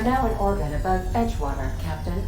are now in orbit above Edgewater, Captain.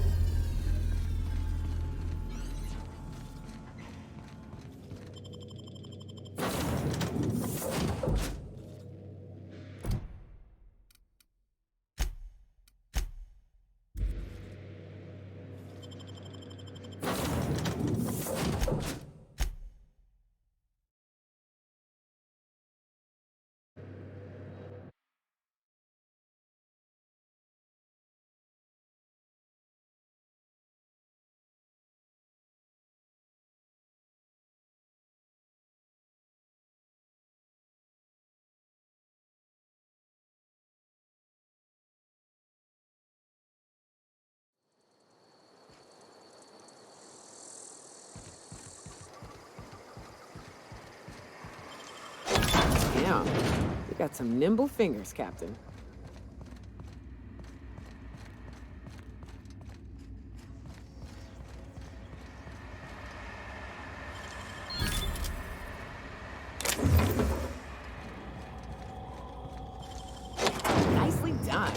Damn, you got some nimble fingers, Captain. Nicely done.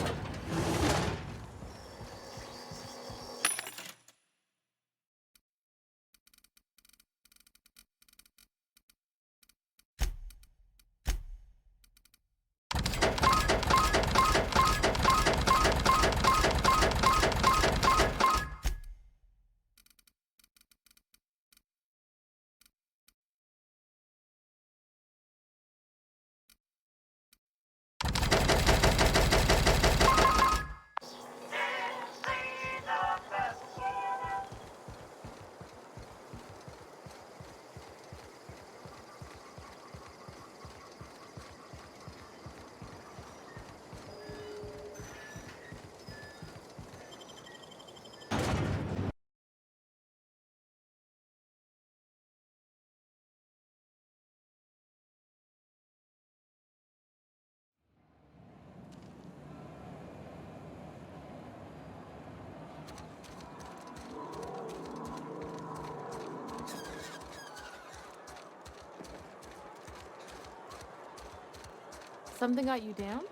Something got you down?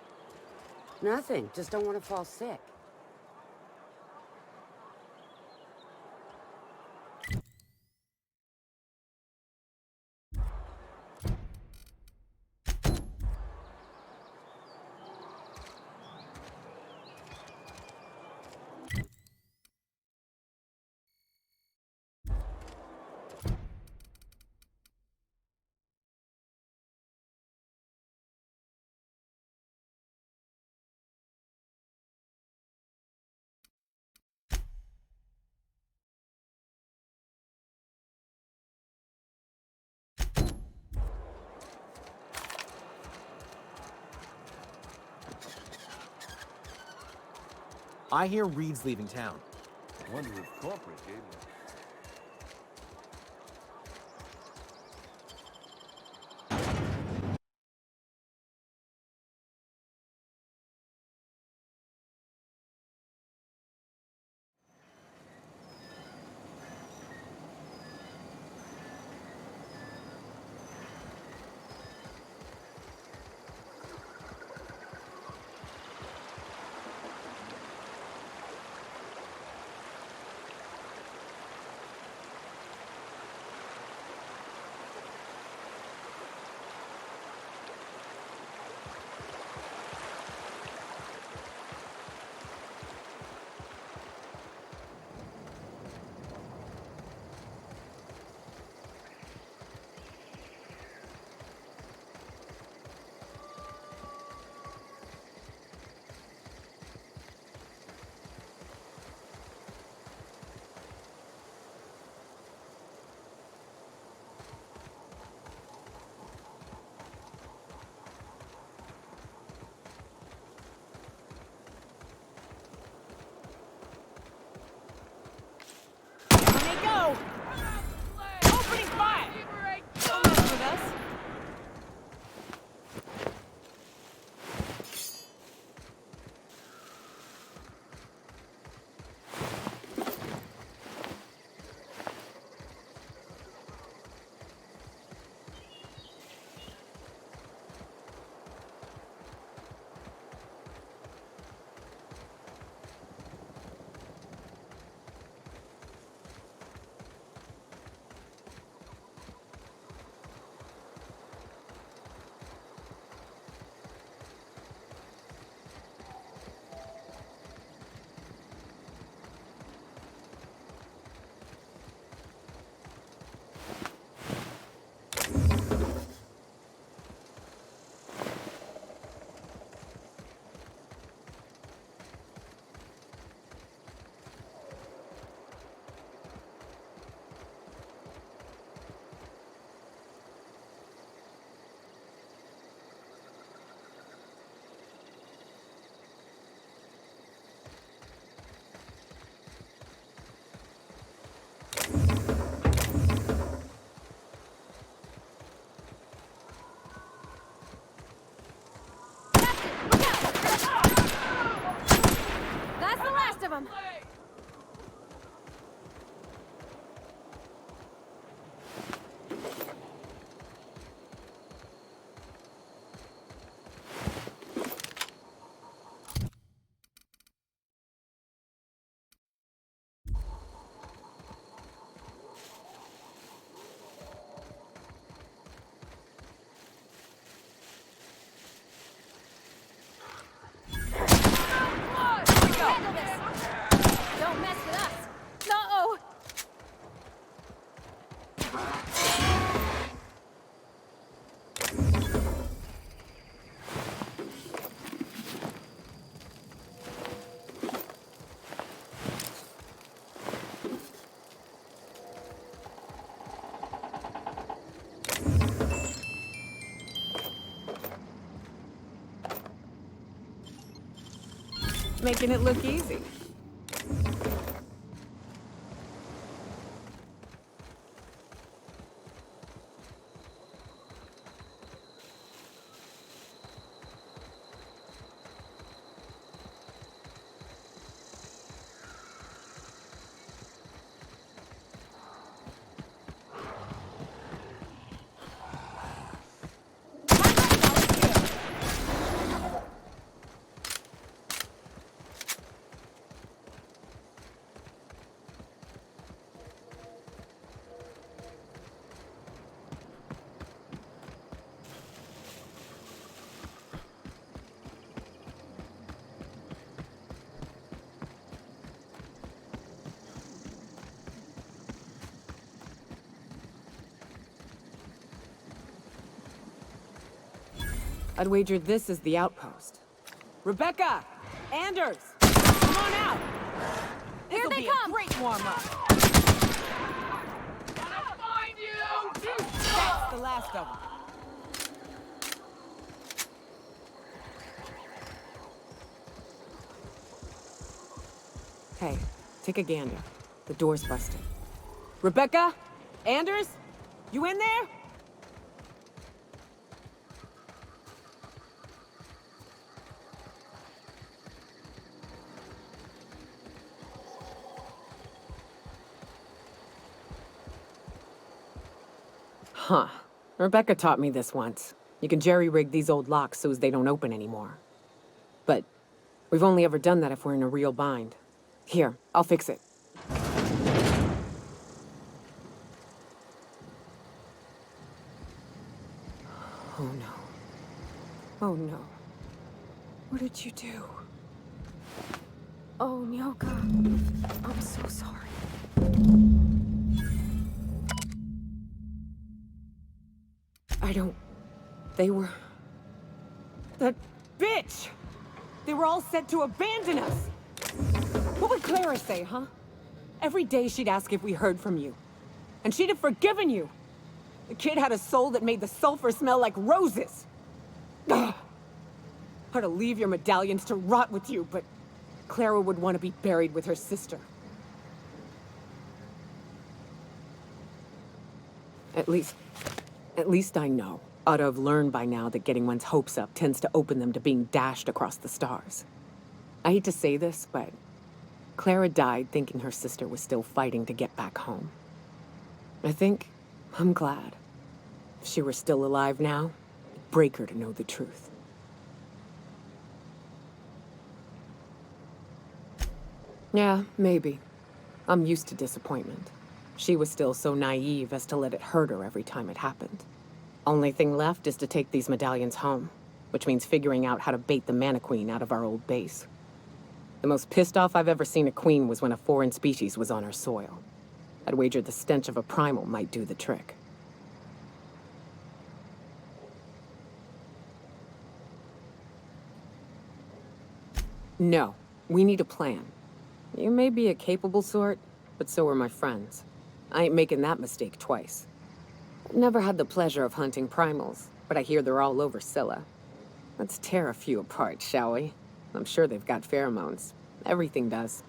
Nothing. Just don't want to fall sick. I hear Reed's leaving town. I wonder if corporate gave him. making it look easy. I'd wager this is the outpost. Rebecca! Anders! Come on out! This'll be a great warm-up. Gonna find you! That's the last of them. Hey, take a gander. The door's busted. Rebecca? Anders? You in there? Huh. Rebecca taught me this once. You can jerry-rig these old locks so as they don't open anymore. But we've only ever done that if we're in a real bind. Here, I'll fix it. Oh no. Oh no. What did you do? Oh, Nyoka. I'm so sorry. They were... That bitch! They were all set to abandon us! What would Clara say, huh? Every day she'd ask if we heard from you. And she'd have forgiven you! The kid had a soul that made the sulfur smell like roses! Ugh. Or to leave your medallions to rot with you, but Clara would want to be buried with her sister. At least I know. Ought to have learned by now that getting one's hopes up tends to open them to being dashed across the stars. I hate to say this, but Clara died thinking her sister was still fighting to get back home. I think I'm glad. If she were still alive now, it'd break her to know the truth. Yeah, maybe. I'm used to disappointment. She was still so naive as to let it hurt her every time it happened. Only thing left is to take these medallions home, which means figuring out how to bait the Mana Queen out of our old base. The most pissed off I've ever seen a queen was when a foreign species was on her soil. I'd wager the stench of a primal might do the trick. No, we need a plan. You may be a capable sort, but so are my friends. I ain't making that mistake twice. I've never had the pleasure of hunting primals, but I hear they're all over Scylla. Let's tear a few apart, shall we? I'm sure they've got pheromones. Everything does.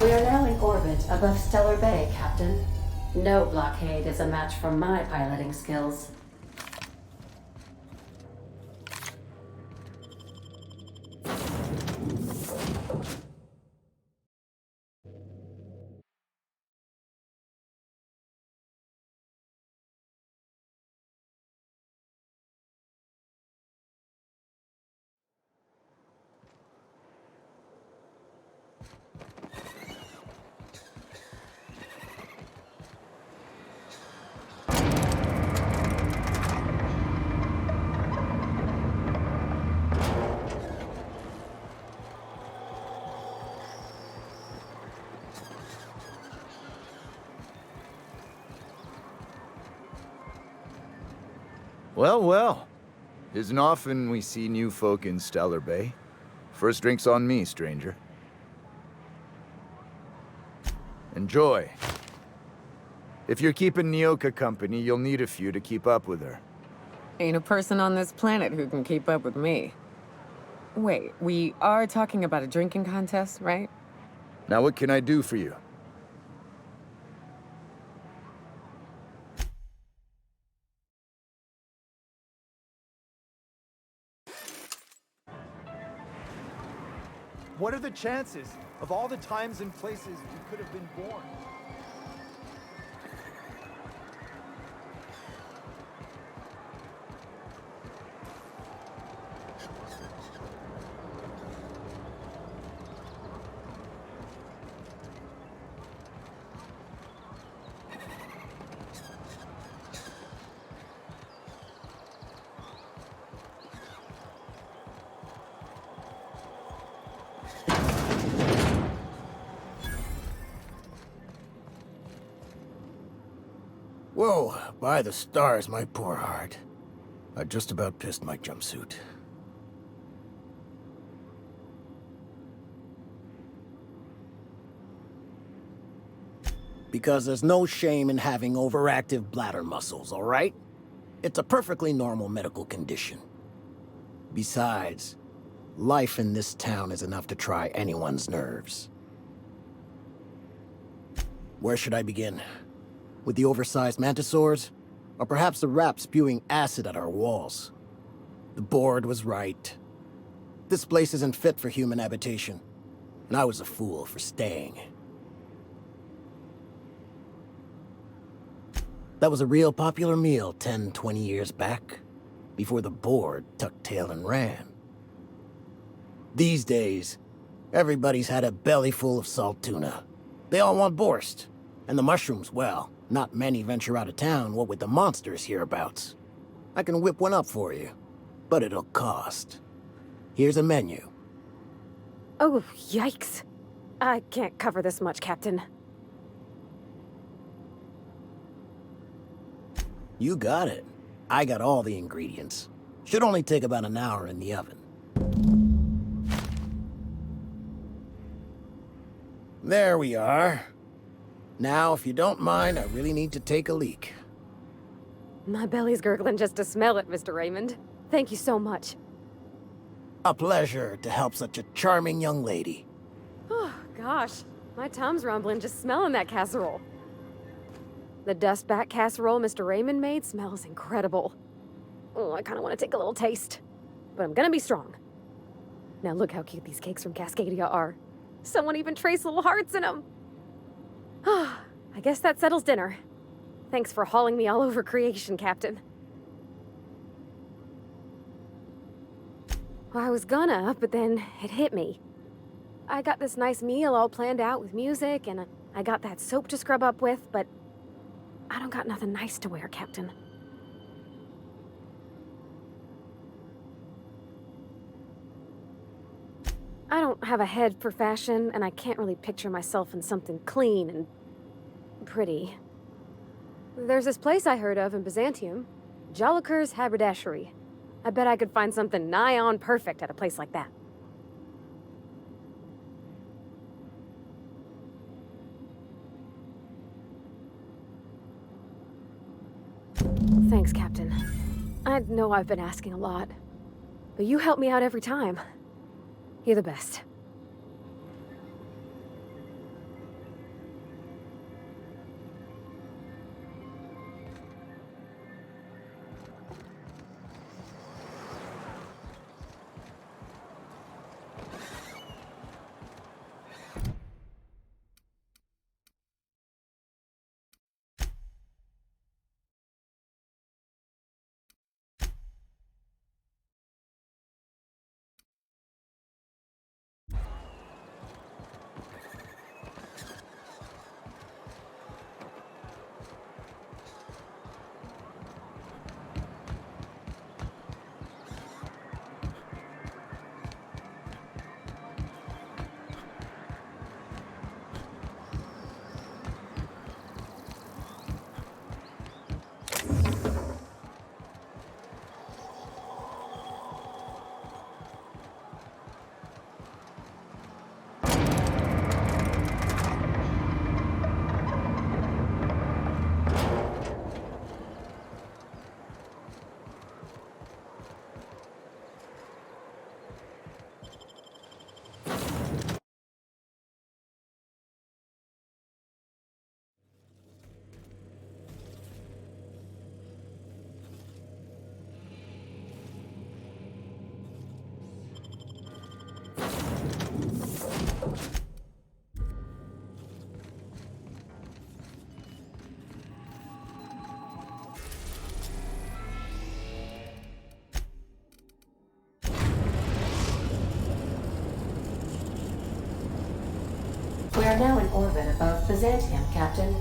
We are now in orbit above Stellar Bay, Captain. No blockade is a match for my piloting skills. Well, well. Isn't often we see new folk in Stellar Bay. First drink's on me, stranger. Enjoy. If you're keeping Nyoka company, you'll need a few to keep up with her. Ain't a person on this planet who can keep up with me. Wait, we are talking about a drinking contest, right? Now what can I do for you? What are the chances of all the times and places we could have been born? Whoa, by the stars, my poor heart. I just about pissed my jumpsuit. Because there's no shame in having overactive bladder muscles, all right? It's a perfectly normal medical condition. Besides, life in this town is enough to try anyone's nerves. Where should I begin? With the oversized mantisaurs? Or perhaps the rap spewing acid at our walls? The board was right. This place isn't fit for human habitation, and I was a fool for staying. That was a real popular meal 10, 20 years back, before the board tucked tail and ran. These days, everybody's had a belly full of salt tuna. They all want borscht, and the mushrooms, well, not many venture out of town, what with the monsters hereabouts. I can whip one up for you, but it'll cost. Here's a menu. Oh, yikes. I can't cover this much, Captain. You got it. I got all the ingredients. Should only take about an hour in the oven. There we are. Now, if you don't mind, I really need to take a leak. My belly's gurgling just to smell it, Mr. Raymond. Thank you so much. A pleasure to help such a charming young lady. Oh, gosh. My tum's rumbling just smelling that casserole. The dustback casserole Mr. Raymond made smells incredible. Oh, I kind of want to take a little taste. But I'm gonna be strong. Now look how cute these cakes from Cascadia are. Someone even traced little hearts in them. I guess that settles dinner. Thanks for hauling me all over creation, Captain. Well, I was gonna, but then it hit me. I got this nice meal all planned out with music, and I got that soap to scrub up with, but I don't got nothing nice to wear, Captain. I don't have a head for fashion, and I can't really picture myself in something clean and pretty. There's this place I heard of in Byzantium, Jolicoeur's Haberdashery. I bet I could find something nigh on perfect at a place like that. Thanks, Captain. I know I've been asking a lot, but you help me out every time. You're the best. We are now in orbit above Byzantium, Captain.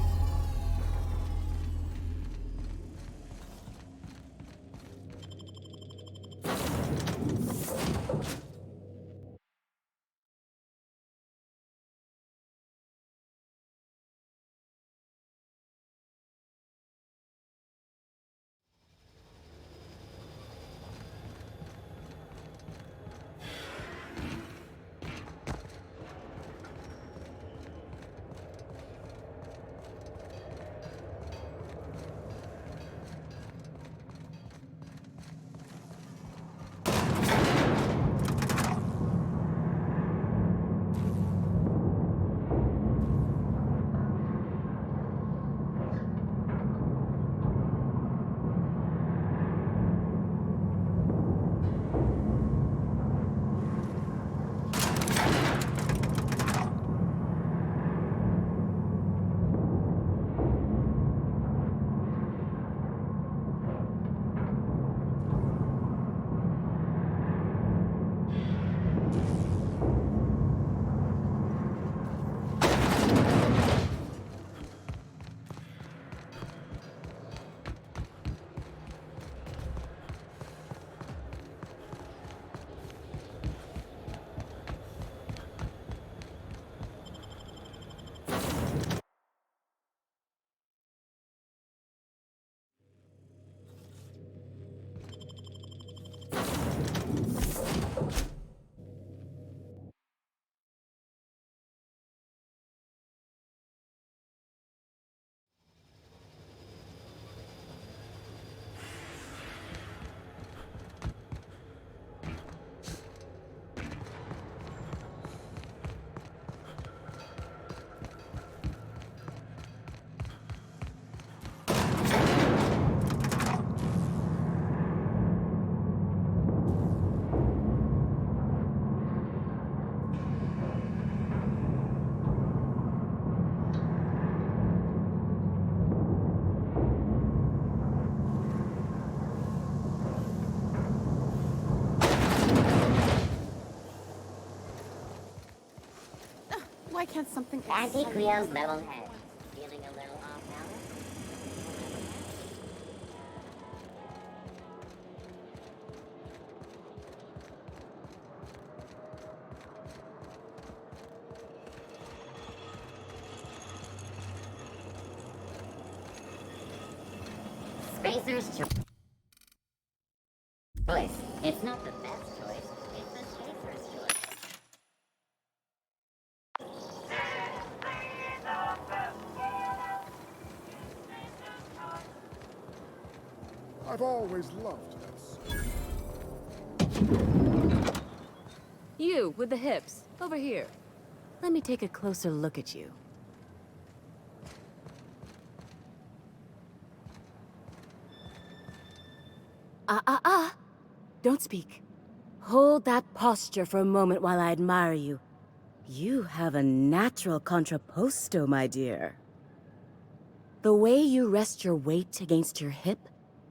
Why can't something... Auntie Cleo's level head. Feeling a little off balance? Spacer's choice. It's not the best choice. It's the Spacer's choice. I've always loved this. You, with the hips. Over here. Let me take a closer look at you. Don't speak. Hold that posture for a moment while I admire you. You have a natural contrapposto, my dear. The way you rest your weight against your hip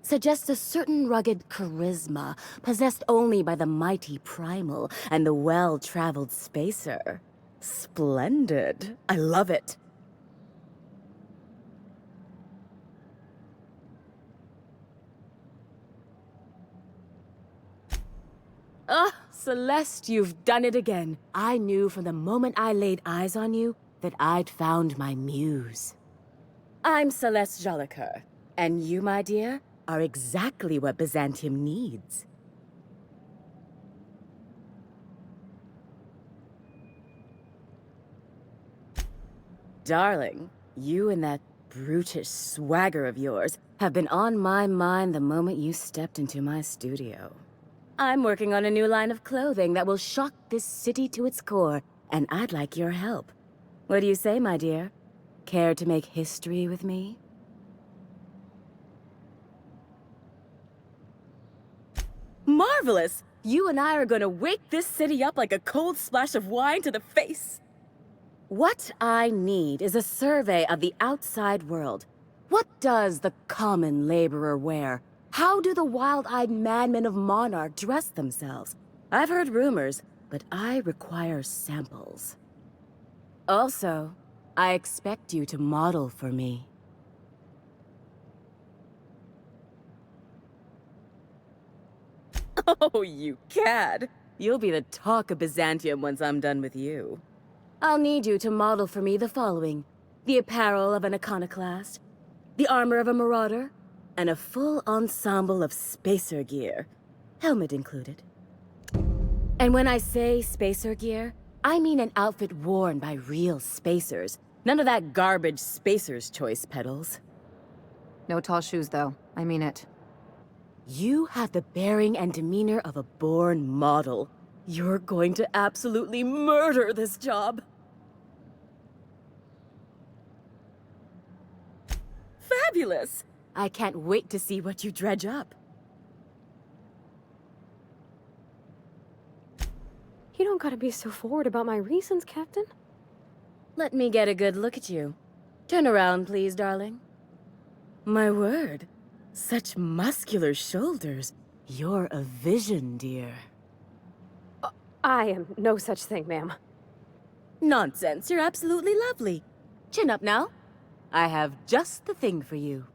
suggests a certain rugged charisma possessed only by the mighty primal and the well-traveled spacer. Splendid. I love it. Ah, Celeste, you've done it again. I knew from the moment I laid eyes on you that I'd found my muse. I'm Celeste Jolicoeur, and you, my dear, are exactly what Byzantium needs. Darling, you and that brutish swagger of yours have been on my mind the moment you stepped into my studio. I'm working on a new line of clothing that will shock this city to its core, and I'd like your help. What do you say, my dear? Care to make history with me? Marvelous! You and I are gonna wake this city up like a cold splash of wine to the face. What I need is a survey of the outside world. What does the common laborer wear? How do the wild-eyed madmen of Monarch dress themselves? I've heard rumors, but I require samples. Also, I expect you to model for me. Oh, you cad! You'll be the talk of Byzantium once I'm done with you. I'll need you to model for me the following: the apparel of an iconoclast, the armor of a marauder, and a full ensemble of spacer gear, helmet included. And when I say spacer gear, I mean an outfit worn by real spacers. None of that garbage spacer's choice pedals. No tall shoes, though. I mean it. You have the bearing and demeanor of a born model. You're going to absolutely murder this job. Fabulous! I can't wait to see what you dredge up. You don't gotta be so forward about my reasons, Captain. Let me get a good look at you. Turn around, please, darling. My word. Such muscular shoulders. You're a vision, dear. I am no such thing, ma'am. Nonsense. You're absolutely lovely. Chin up now. I have just the thing for you.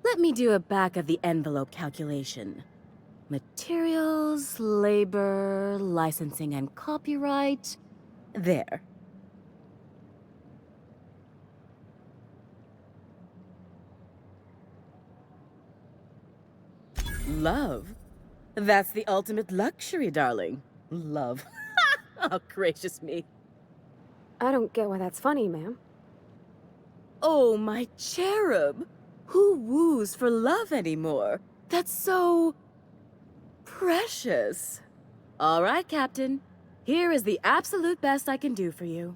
Let me do a back-of-the-envelope calculation. Materials, labor, licensing and copyright. There. Love? That's the ultimate luxury, darling. Love. Oh, gracious me. I don't get why that's funny, ma'am. Oh, my cherub. Who woos for love anymore? That's so... precious. All right, Captain. Here is the absolute best I can do for you.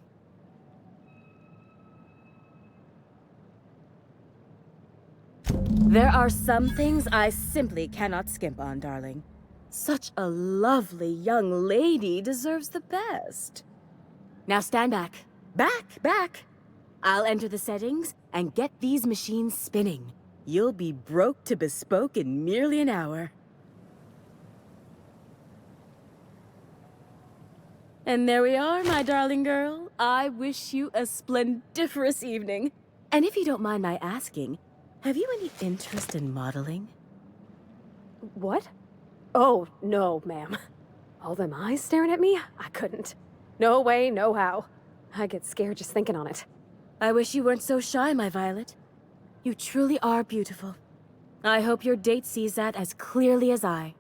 There are some things I simply cannot skimp on, darling. Such a lovely young lady deserves the best. Now stand back. Back! I'll enter the settings and get these machines spinning. You'll be broke to bespoke in merely an hour. And there we are, my darling girl. I wish you a splendiferous evening. And if you don't mind my asking, have you any interest in modeling? What? Oh, no, ma'am. All them eyes staring at me? I couldn't. No way, no how. I get scared just thinking on it. I wish you weren't so shy, my Violet. You truly are beautiful. I hope your date sees that as clearly as I.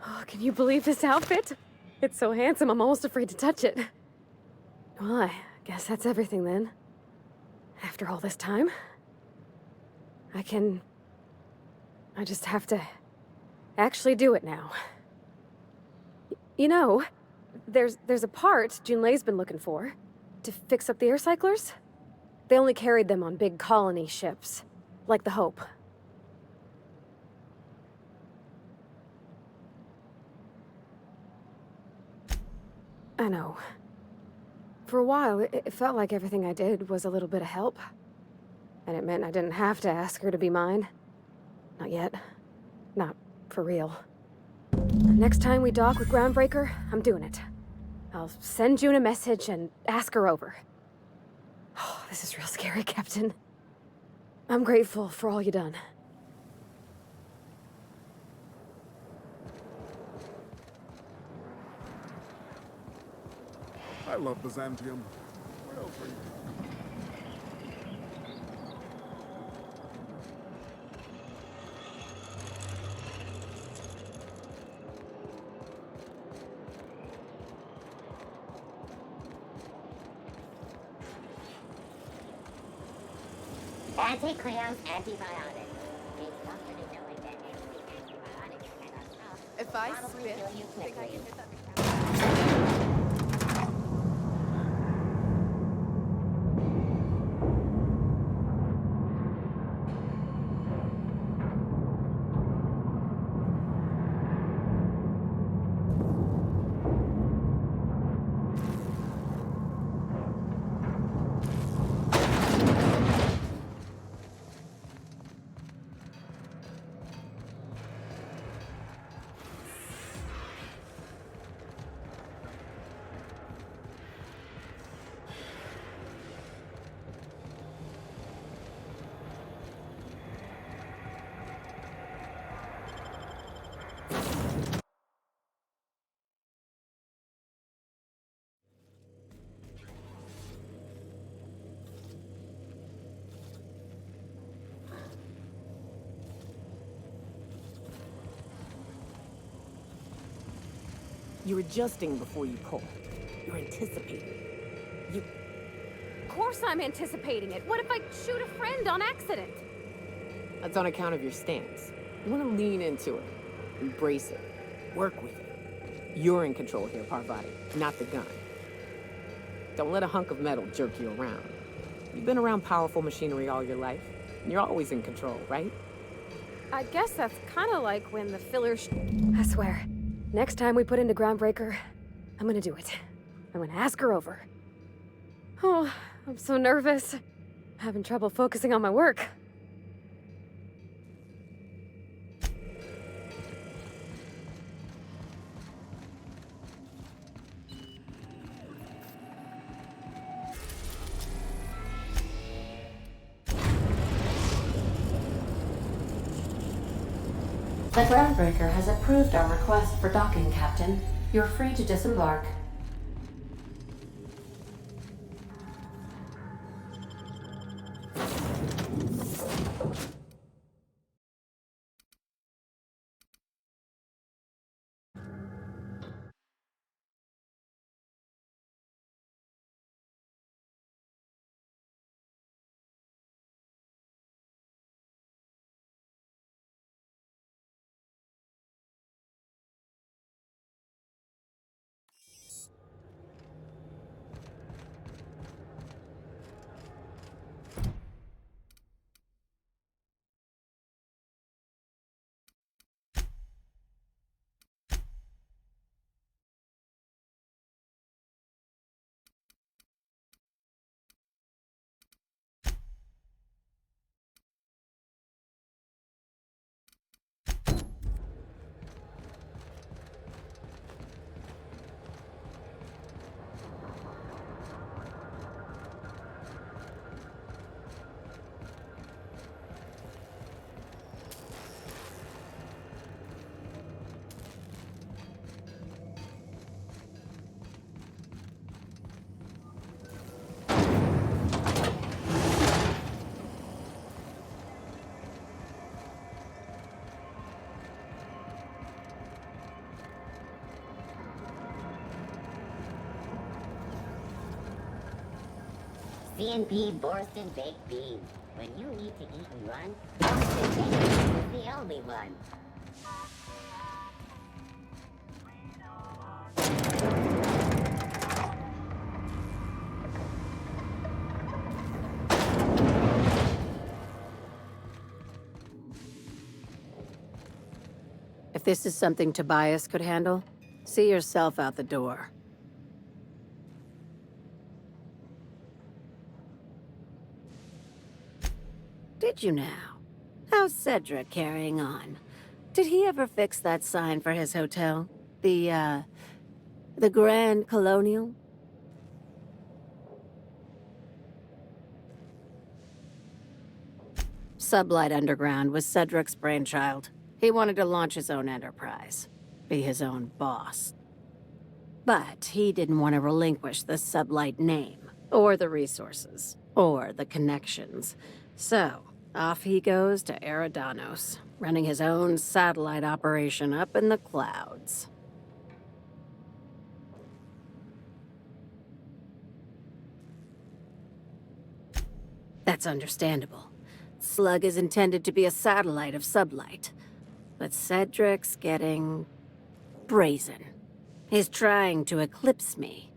Oh, can you believe this outfit? It's so handsome, I'm almost afraid to touch it. Well, I guess that's everything then. After all this time, I just have to actually do it now. You know, there's a part Junlei's been looking for to fix up the air cyclers. They only carried them on big colony ships, like the Hope. I know. For a while, it felt like everything I did was a little bit of help. And it meant I didn't have to ask her to be mine. Not yet. Not for real. Next time we dock with Groundbreaker, I'm doing it. I'll send June a message and ask her over. Oh, this is real scary, Captain. I'm grateful for all you done. I love Byzantium. What else are you? Anti-Cleo's antibiotic. It's comforting knowing that any antibiotic cannot stop. If I Probably spit, kill you think I quickly. can hit that? You're adjusting before you pull. You're anticipating. You... Of course I'm anticipating it. What if I shoot a friend on accident? That's on account of your stance. You want to lean into it. Embrace it. Work with it. You're in control here, Parvati, not the gun. Don't let a hunk of metal jerk you around. You've been around powerful machinery all your life, and you're always in control, right? I guess that's kind of like when the filler I swear, next time we put into Groundbreaker, I'm gonna do it. I'm gonna ask her over. Oh, I'm so nervous. Having trouble focusing on my work. The Groundbreaker has approved our request for docking, Captain. You're free to disembark. CNP Borston Baked Beans. When you need to eat and run, Borston Baked Beans is the only one. If this is something Tobias could handle, see yourself out the door. Did you now? How's Cedric carrying on? Did he ever fix that sign for his hotel? The Grand Colonial? Sublight Underground was Cedric's brainchild. He wanted to launch his own enterprise, be his own boss. But he didn't want to relinquish the Sublight name, or the resources, or the connections. So, off he goes to Eridanos, running his own satellite operation up in the clouds. That's understandable. Slug is intended to be a satellite of Sublight. But Cedric's getting brazen. He's trying to eclipse me.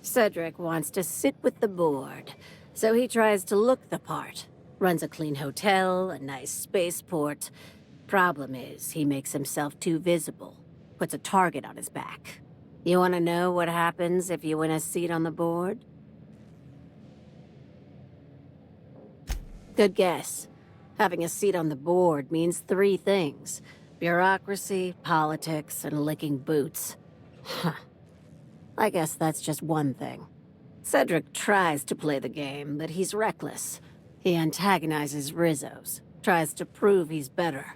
Cedric wants to sit with the board, so he tries to look the part. Runs a clean hotel, a nice spaceport. Problem is, he makes himself too visible. Puts a target on his back. You want to know what happens if you win a seat on the board? Good guess. Having a seat on the board means 3 things. Bureaucracy, politics, and licking boots. Huh. I guess that's just one thing. Cedric tries to play the game, but he's reckless. He antagonizes Rizzo's, tries to prove he's better.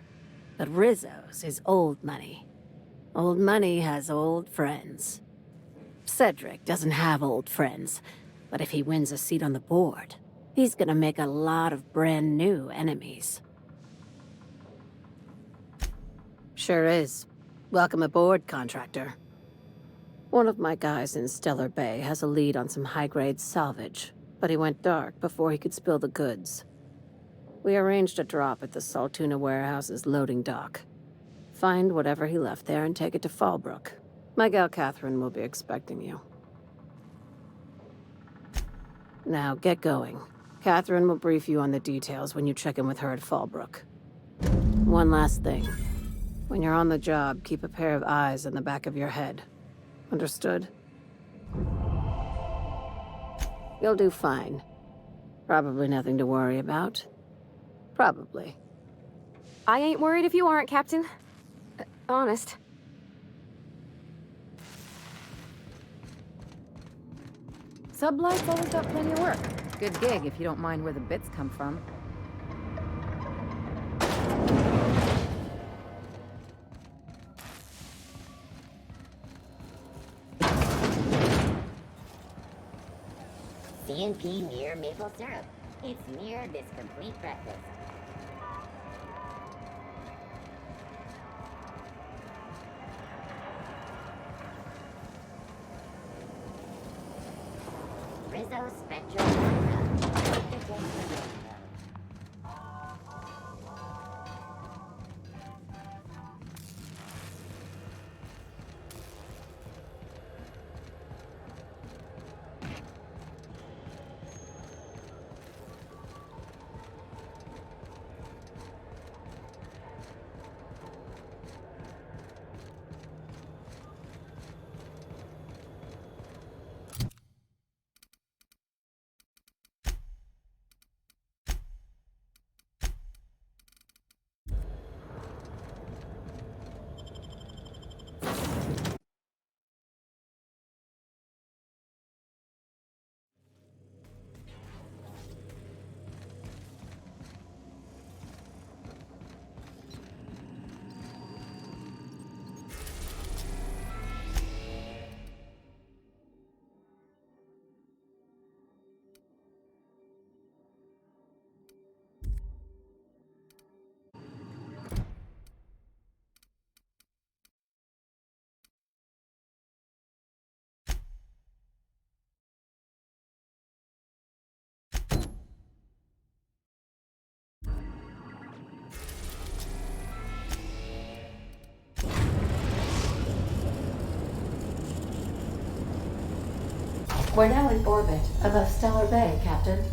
But Rizzo's is old money. Old money has old friends. Cedric doesn't have old friends, but if he wins a seat on the board, he's gonna make a lot of brand new enemies. Sure is. Welcome aboard, contractor. One of my guys in Stellar Bay has a lead on some high-grade salvage, but he went dark before he could spill the goods. We arranged a drop at the Saltuna warehouse's loading dock. Find whatever he left there and take it to Fallbrook. My gal Catherine will be expecting you. Now, get going. Catherine will brief you on the details when you check in with her at Fallbrook. One last thing. When you're on the job, keep a pair of eyes in the back of your head. Understood? You'll do fine. Probably nothing to worry about. Probably. I ain't worried if you aren't, Captain. Honest. Sublight's always got plenty of work. Good gig if you don't mind where the bits come from. C&P Mere Maple Syrup. It's Mere this complete breakfast. Rizzo Spectral Ultra. We're now in orbit above Stellar Bay, Captain.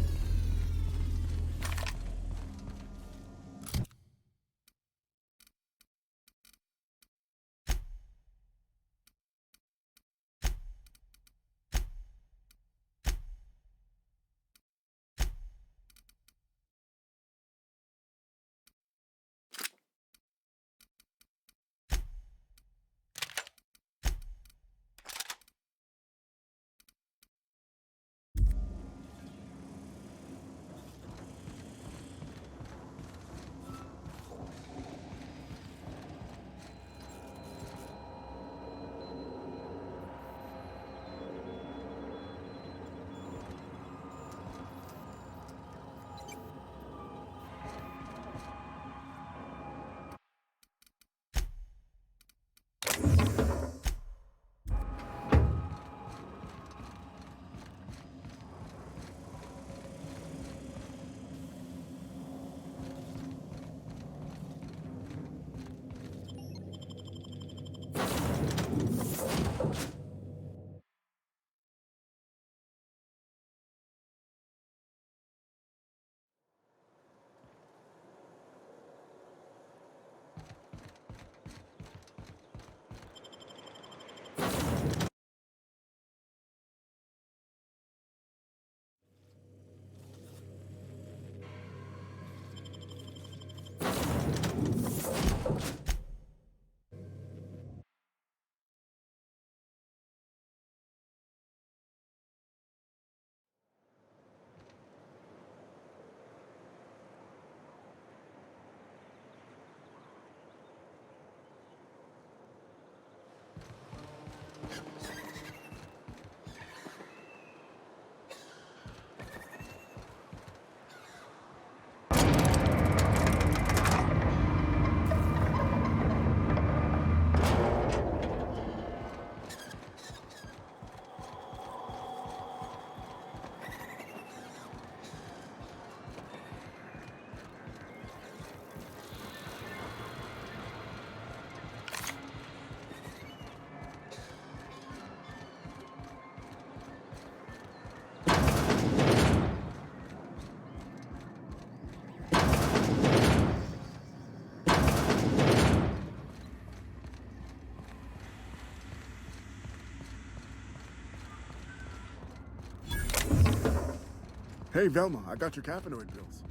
Hey, Velma, I got your caffeinoid pills.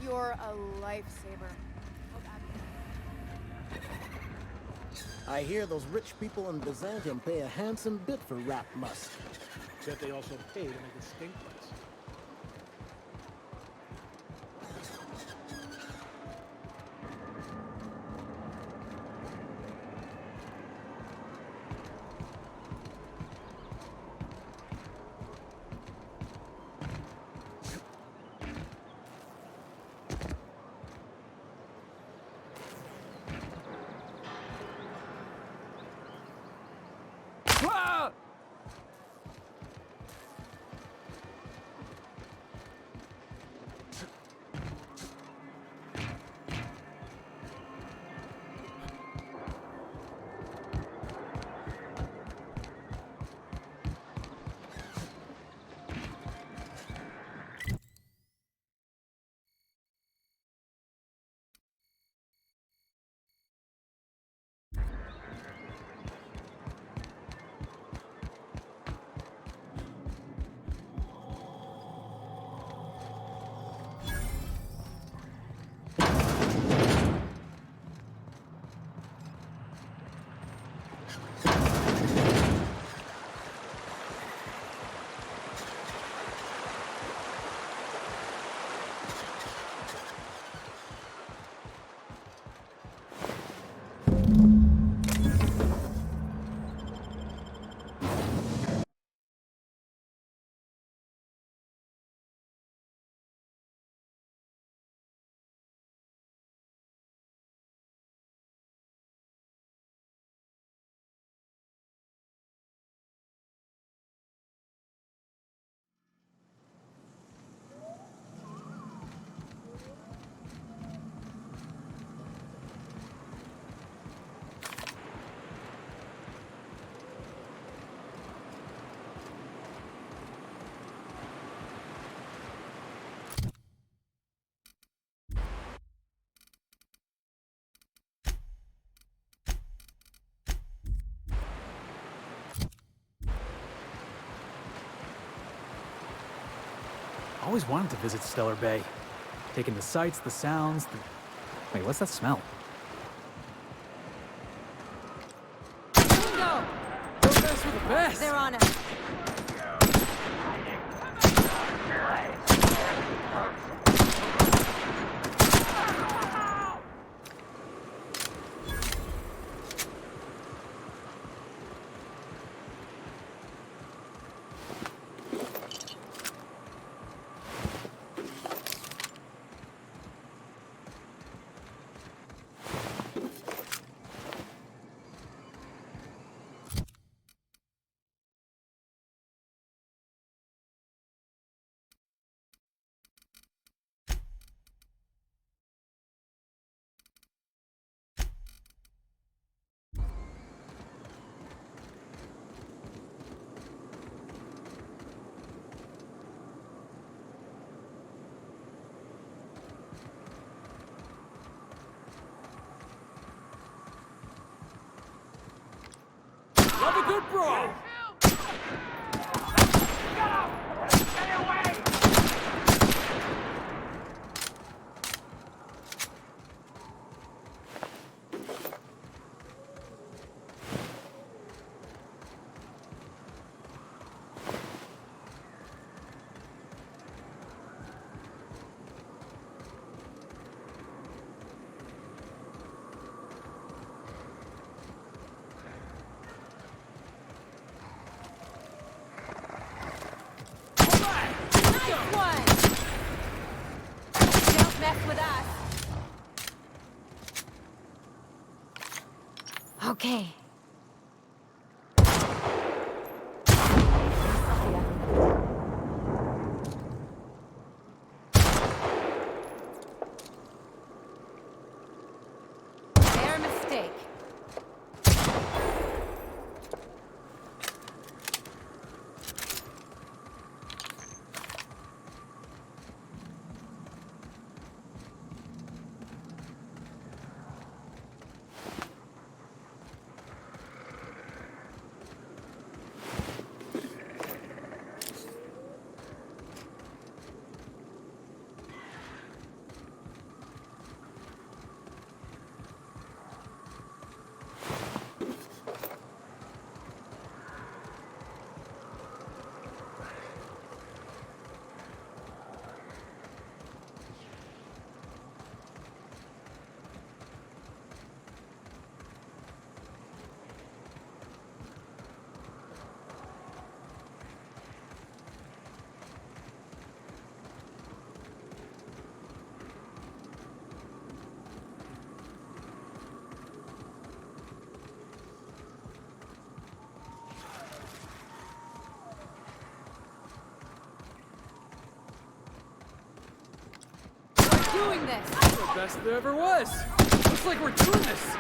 You're a lifesaver. I hear those rich people in Byzantium pay a handsome bit for rat musk. Except they also pay to make it stink less. I always wanted to visit Stellar Bay. Taking the sights, the sounds, the... Wait, what's that smell? Bingo! Those guys were the best! They're on it. Love a good brawl! Okay. Their mistake. doing this? The best there ever was. Looks like we're doing this.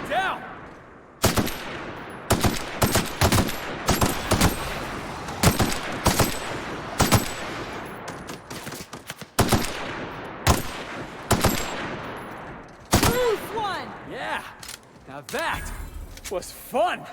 Down! One! Yeah! Now that was fun!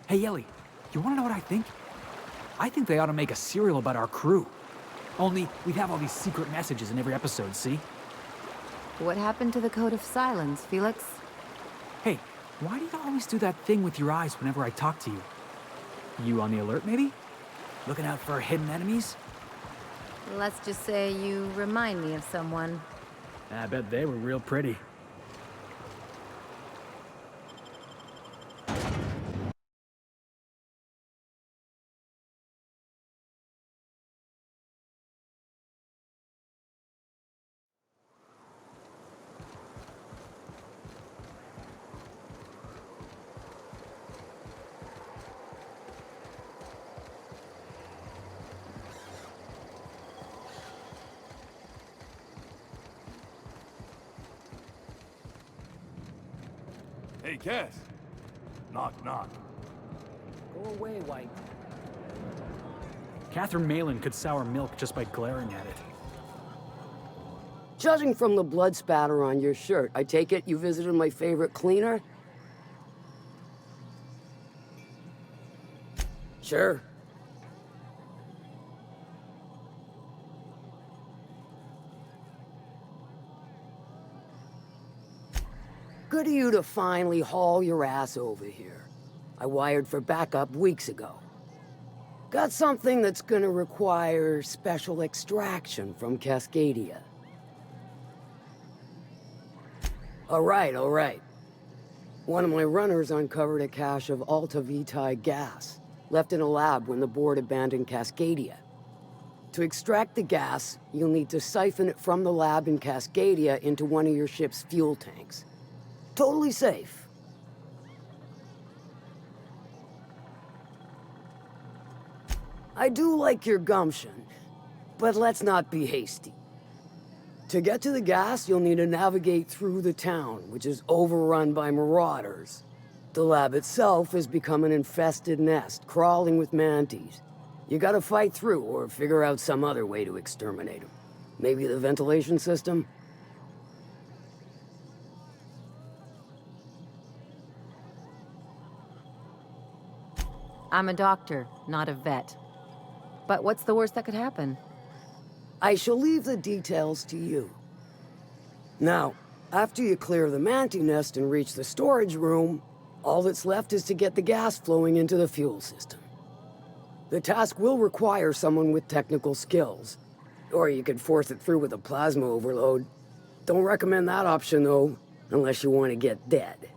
Hey, Ellie, you wanna know what I think? I think they ought to make a serial about our crew. Only, we'd have all these secret messages in every episode, see? What happened to the Code of Silence, Felix? Hey, why do you always do that thing with your eyes whenever I talk to you? You on the alert, maybe? Looking out for hidden enemies? Let's just say you remind me of someone. I bet they were real pretty. Hey, Cass. Knock, knock. Go away, White. Catherine Malin could sour milk just by glaring at it. Judging from the blood spatter on your shirt, I take it you visited my favorite cleaner? Sure. Good of you to finally haul your ass over here. I wired for backup weeks ago. Got something that's gonna require special extraction from Cascadia. All right. One of my runners uncovered a cache of Alta Vitae gas, left in a lab when the board abandoned Cascadia. To extract the gas, you'll need to siphon it from the lab in Cascadia into one of your ship's fuel tanks. Totally safe. I do like your gumption, but let's not be hasty. To get to the gas, you'll need to navigate through the town, which is overrun by marauders. The lab itself has become an infested nest, crawling with mantis. You gotta fight through or figure out some other way to exterminate them. Maybe the ventilation system? I'm a doctor, not a vet. But what's the worst that could happen? I shall leave the details to you. Now, after you clear the mantis nest and reach the storage room, all that's left is to get the gas flowing into the fuel system. The task will require someone with technical skills. Or you could force it through with a plasma overload. Don't recommend that option, though, unless you want to get dead.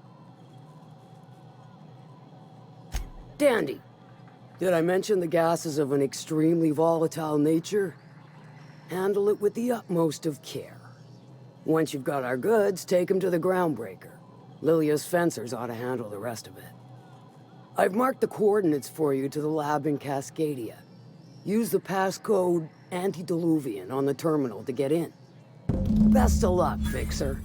Dandy. Did I mention the gas is of an extremely volatile nature? Handle it with the utmost of care. Once you've got our goods, take them to the groundbreaker. Lilia's fencers ought to handle the rest of it. I've marked the coordinates for you to the lab in Cascadia. Use the passcode Antediluvian on the terminal to get in. Best of luck, Fixer.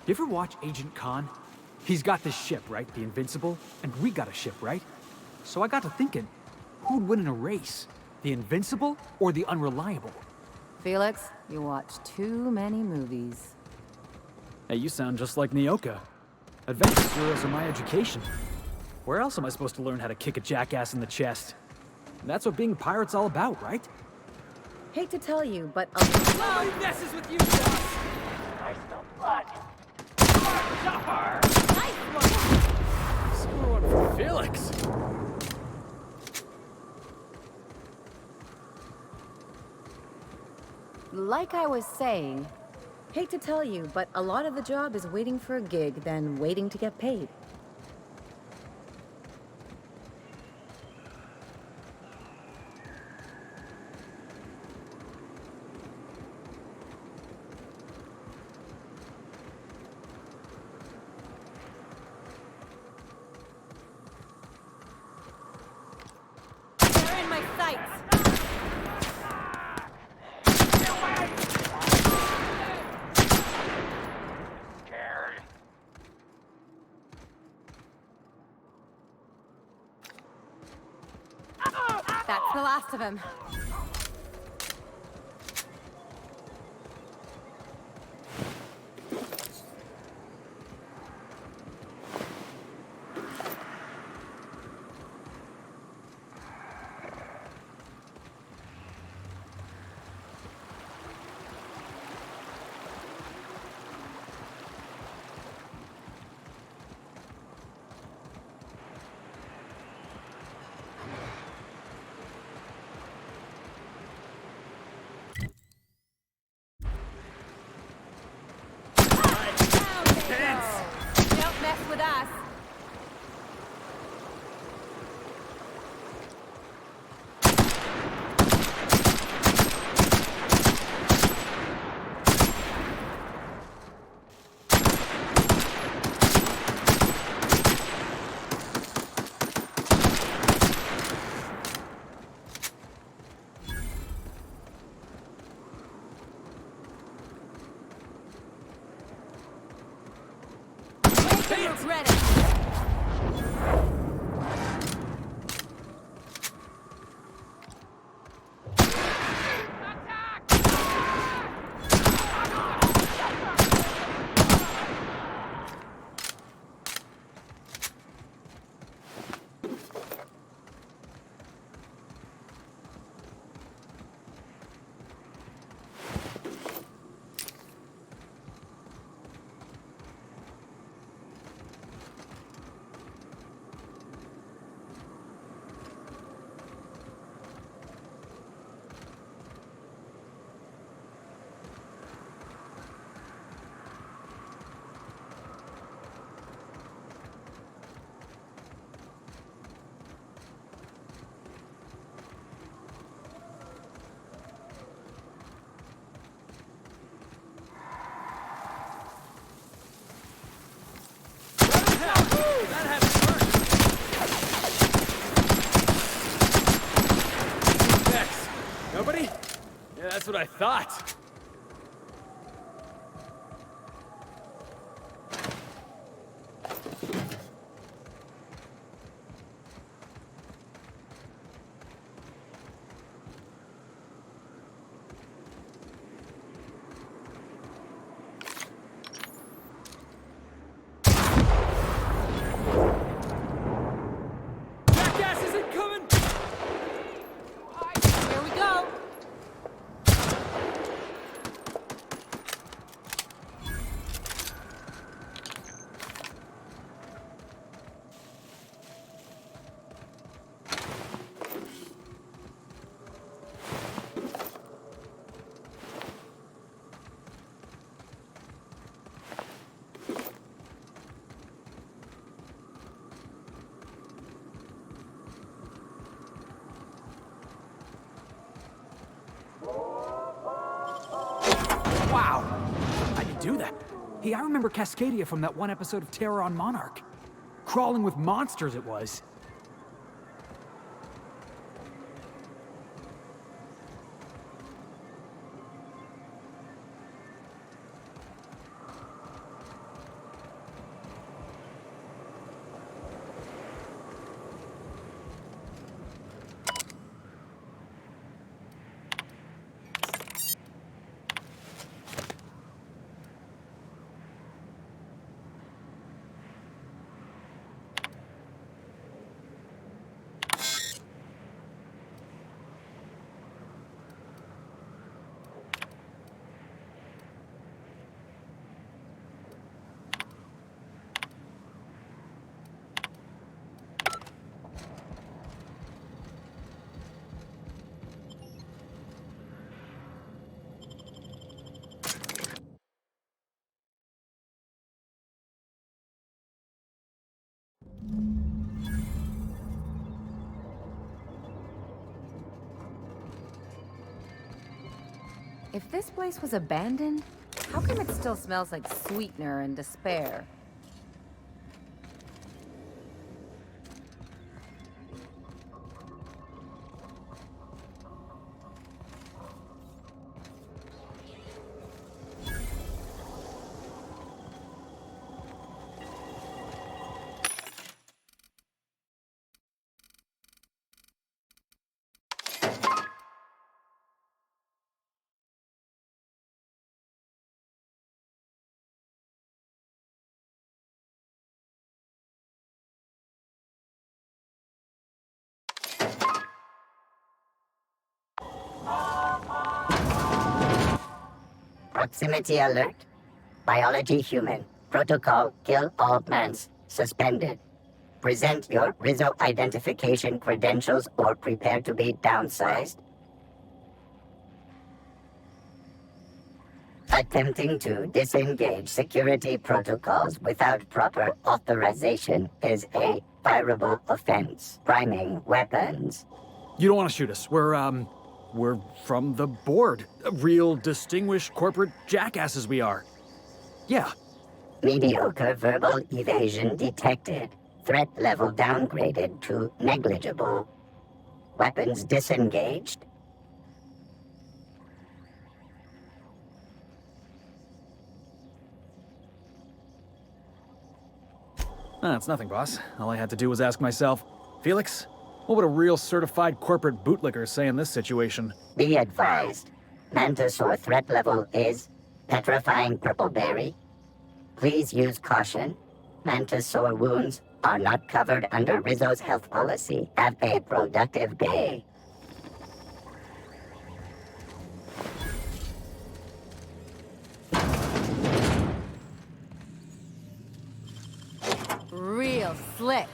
You ever watch Agent Khan? He's got this ship, right? The Invincible? And we got a ship, right? So I got to thinking, who'd win in a race? The Invincible or the Unreliable? Felix, you watch too many movies. Hey, you sound just like Nyoka. Adventure serials are my education. Where else am I supposed to learn how to kick a jackass in the chest? And that's what being a pirate's all about, right? Hate to tell you, but Nobody messes with you, Josh! There's no blood. Screw one for Felix! like I was saying, hate to tell you, but a lot of the job is waiting for a gig, then waiting to get paid. That's the last of him. That's what I thought. Jackass isn't coming! Here we go. Wow! How'd you do that? Hey, I remember Cascadia from that one episode of Terror on Monarch. Crawling with monsters it was. If this place was abandoned, how come it still smells like sweetener and despair? Proximity alert. Biology human. Protocol kill all plants. Suspended. Present your Rizzo identification credentials or prepare to be downsized. Attempting to disengage security protocols without proper authorization is a fireable offense. Priming weapons. You don't want to shoot us. We're from the board. Real distinguished corporate jackasses we are. Yeah. Mediocre verbal evasion detected. Threat level downgraded to negligible. Weapons disengaged. It's nothing, boss. All I had to do was ask myself, Felix, what would a real certified corporate bootlicker say in this situation? Be advised. Mantisaur threat level is petrifying purpleberry. Please use caution. Mantisaur wounds are not covered under Rizzo's health policy. Have a productive day. Real slick.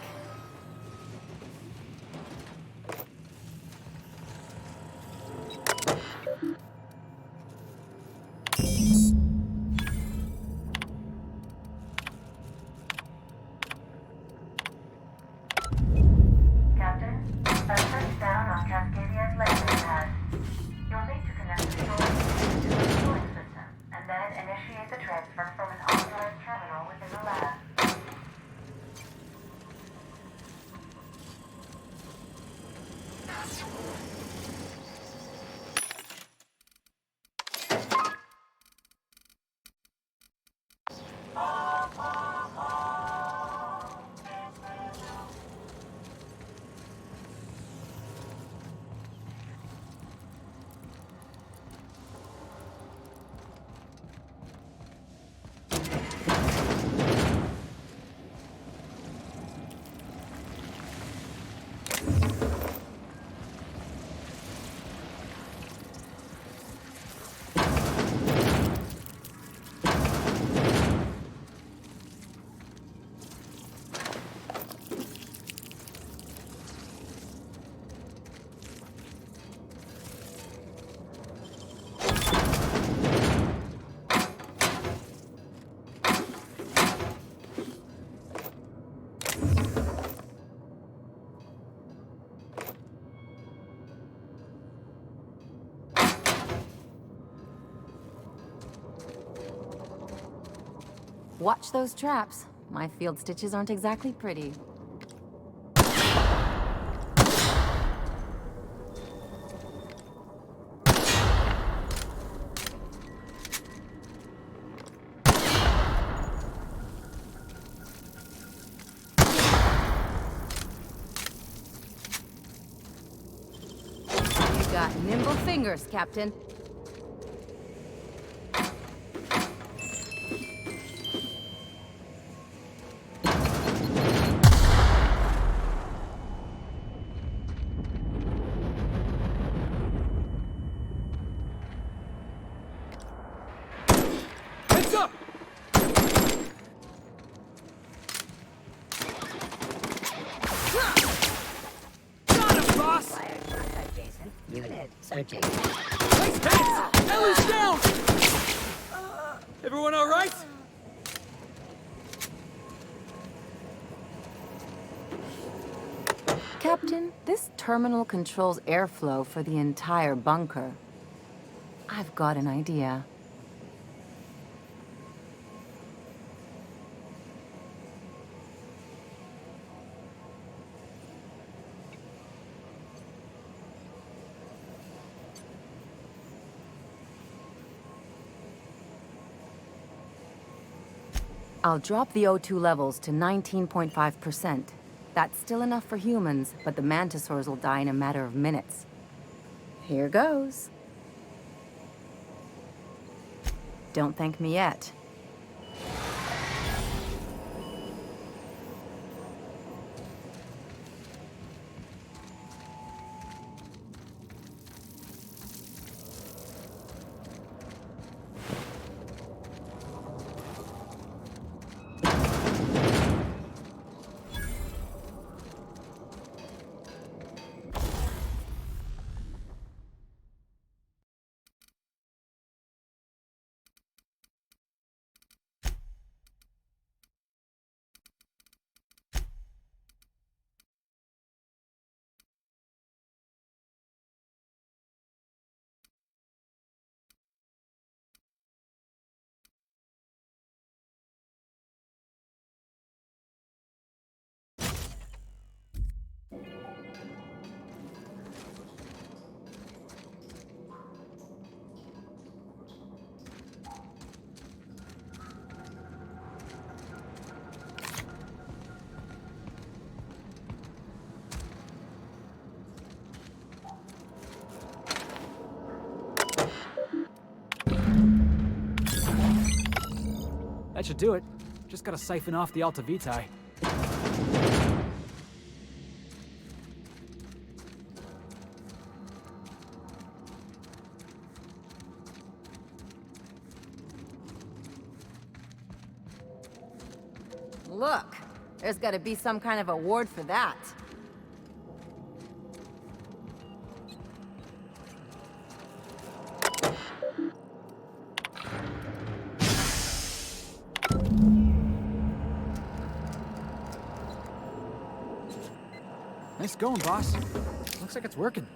Captain, a touchdown on Cascadia's landing pad. You'll need to connect the door to the fueling system, and then initiate the transfer from an authorized terminal within the lab. Watch those traps. My field stitches aren't exactly pretty. You got nimble fingers, Captain. Heads up! Got him, boss! Acquired contact, Jason. Unit searching. Nice hits! Ellie's down! Everyone all right? Captain, this terminal controls airflow for the entire bunker. I've got an idea. I'll drop the O2 levels to 19.5%. That's still enough for humans, but the mantisaurs will die in a matter of minutes. Here goes. Don't thank me yet. That should do it. Just gotta siphon off the Alta Vitae. Look, there's gotta be some kind of award for that. Nice going, boss. Looks like it's working.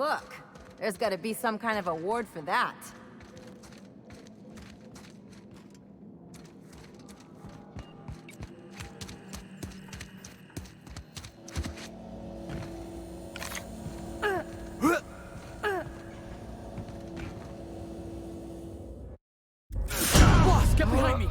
look. There's gotta be some kind of award for that. Boss, get behind me!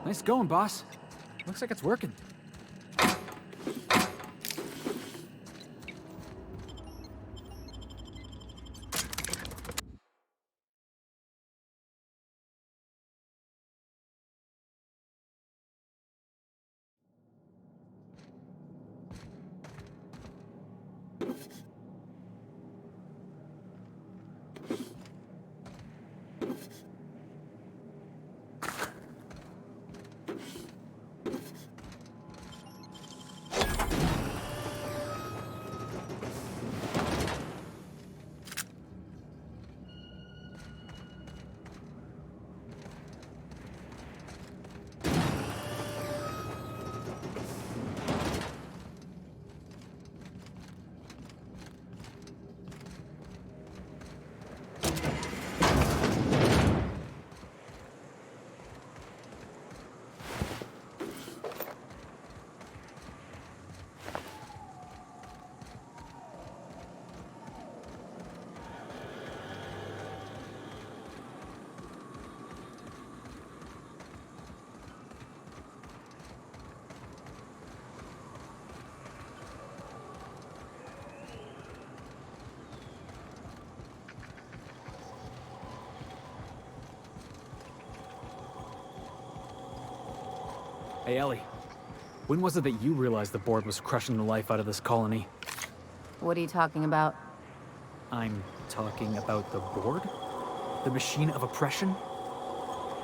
Nice going, boss. Looks like it's working. Hey, Ellie. When was it that you realized the board was crushing the life out of this colony? What are you talking about? I'm talking about the board? The machine of oppression?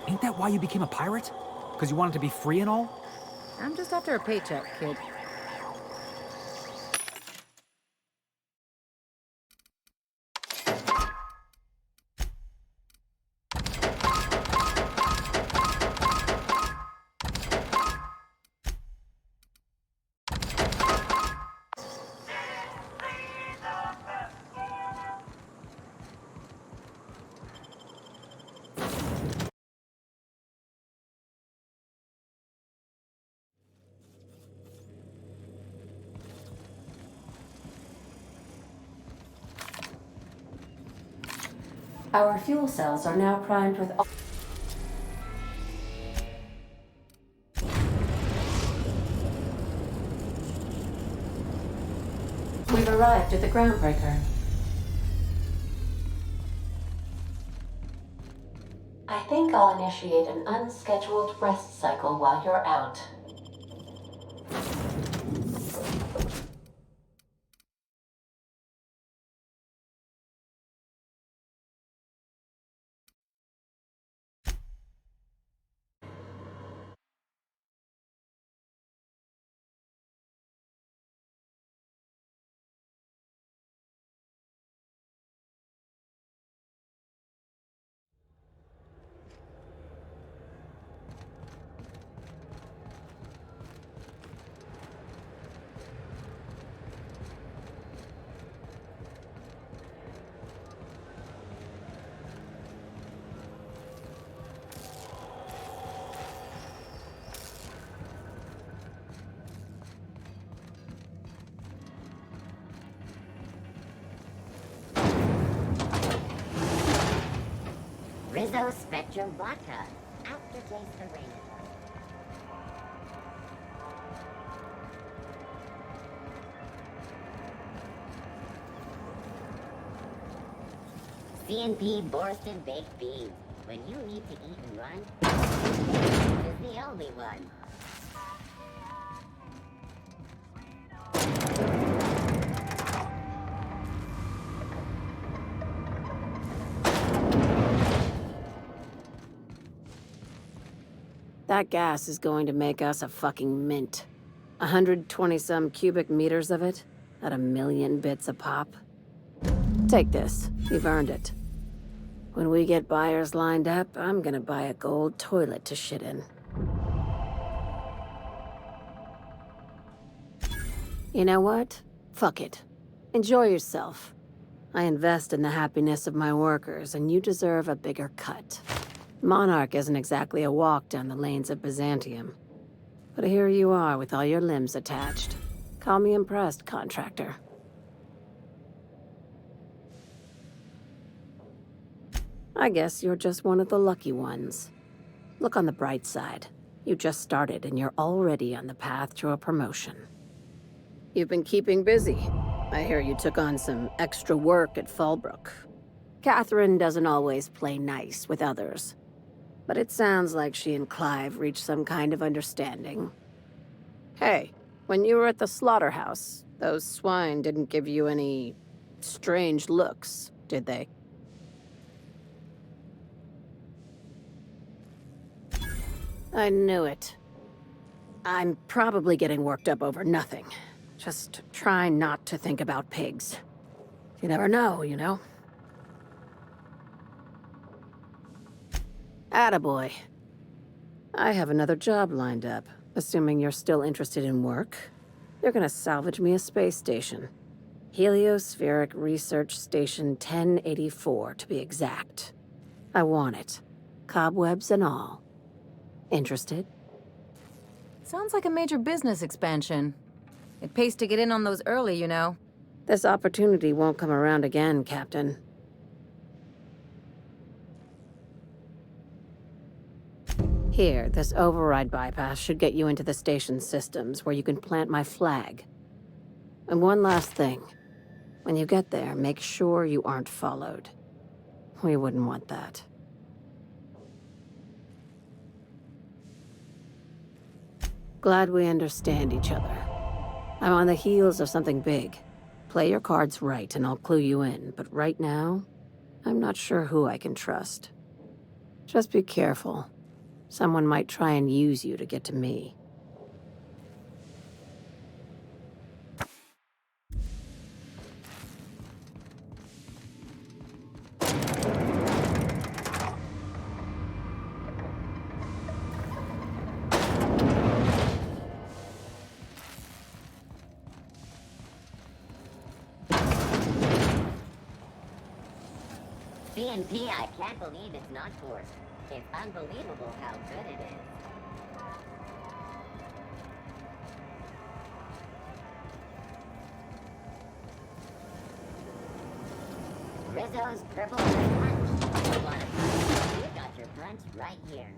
Ain't that why you became a pirate? Because you wanted to be free and all? I'm just after a paycheck, kid. Our fuel cells are now primed with all. We've arrived at the groundbreaker. I think I'll initiate an unscheduled rest cycle while you're out. Get your vodka. Aftertaste the rain. C&P Borston Baked Beans. When you need to eat and run, this is the only one. That gas is going to make us a fucking mint. 120-some cubic meters of it, at 1,000,000 bits a pop. Take this. You've earned it. When we get buyers lined up, I'm gonna buy a gold toilet to shit in. You know what? Fuck it. Enjoy yourself. I invest in the happiness of my workers, and you deserve a bigger cut. Monarch isn't exactly a walk down the lanes of Byzantium. But here you are with all your limbs attached. Call me impressed, contractor. I guess you're just one of the lucky ones. Look on the bright side. You just started and you're already on the path to a promotion. You've been keeping busy. I hear you took on some extra work at Fallbrook. Catherine doesn't always play nice with others. But it sounds like she and Clive reached some kind of understanding. Hey, when you were at the slaughterhouse, those swine didn't give you any strange looks, did they? I knew it. I'm probably getting worked up over nothing. Just try not to think about pigs. You never know, you know? Attaboy. I have another job lined up, assuming you're still interested in work. You're gonna salvage me a space station. Heliospheric Research Station 1084, to be exact. I want it. Cobwebs and all. Interested? Sounds like a major business expansion. It pays to get in on those early, you know. This opportunity won't come around again, Captain. Here, this override bypass should get you into the station's systems where you can plant my flag. And one last thing. When you get there, make sure you aren't followed. We wouldn't want that. Glad we understand each other. I'm on the heels of something big. Play your cards right and I'll clue you in, but right now, I'm not sure who I can trust. Just be careful. Someone might try and use you to get to me. C&P, I can't believe it's not forced. It's unbelievable how good it is. Rizzo's Purple Punch. You want a punch? You got your punch right here.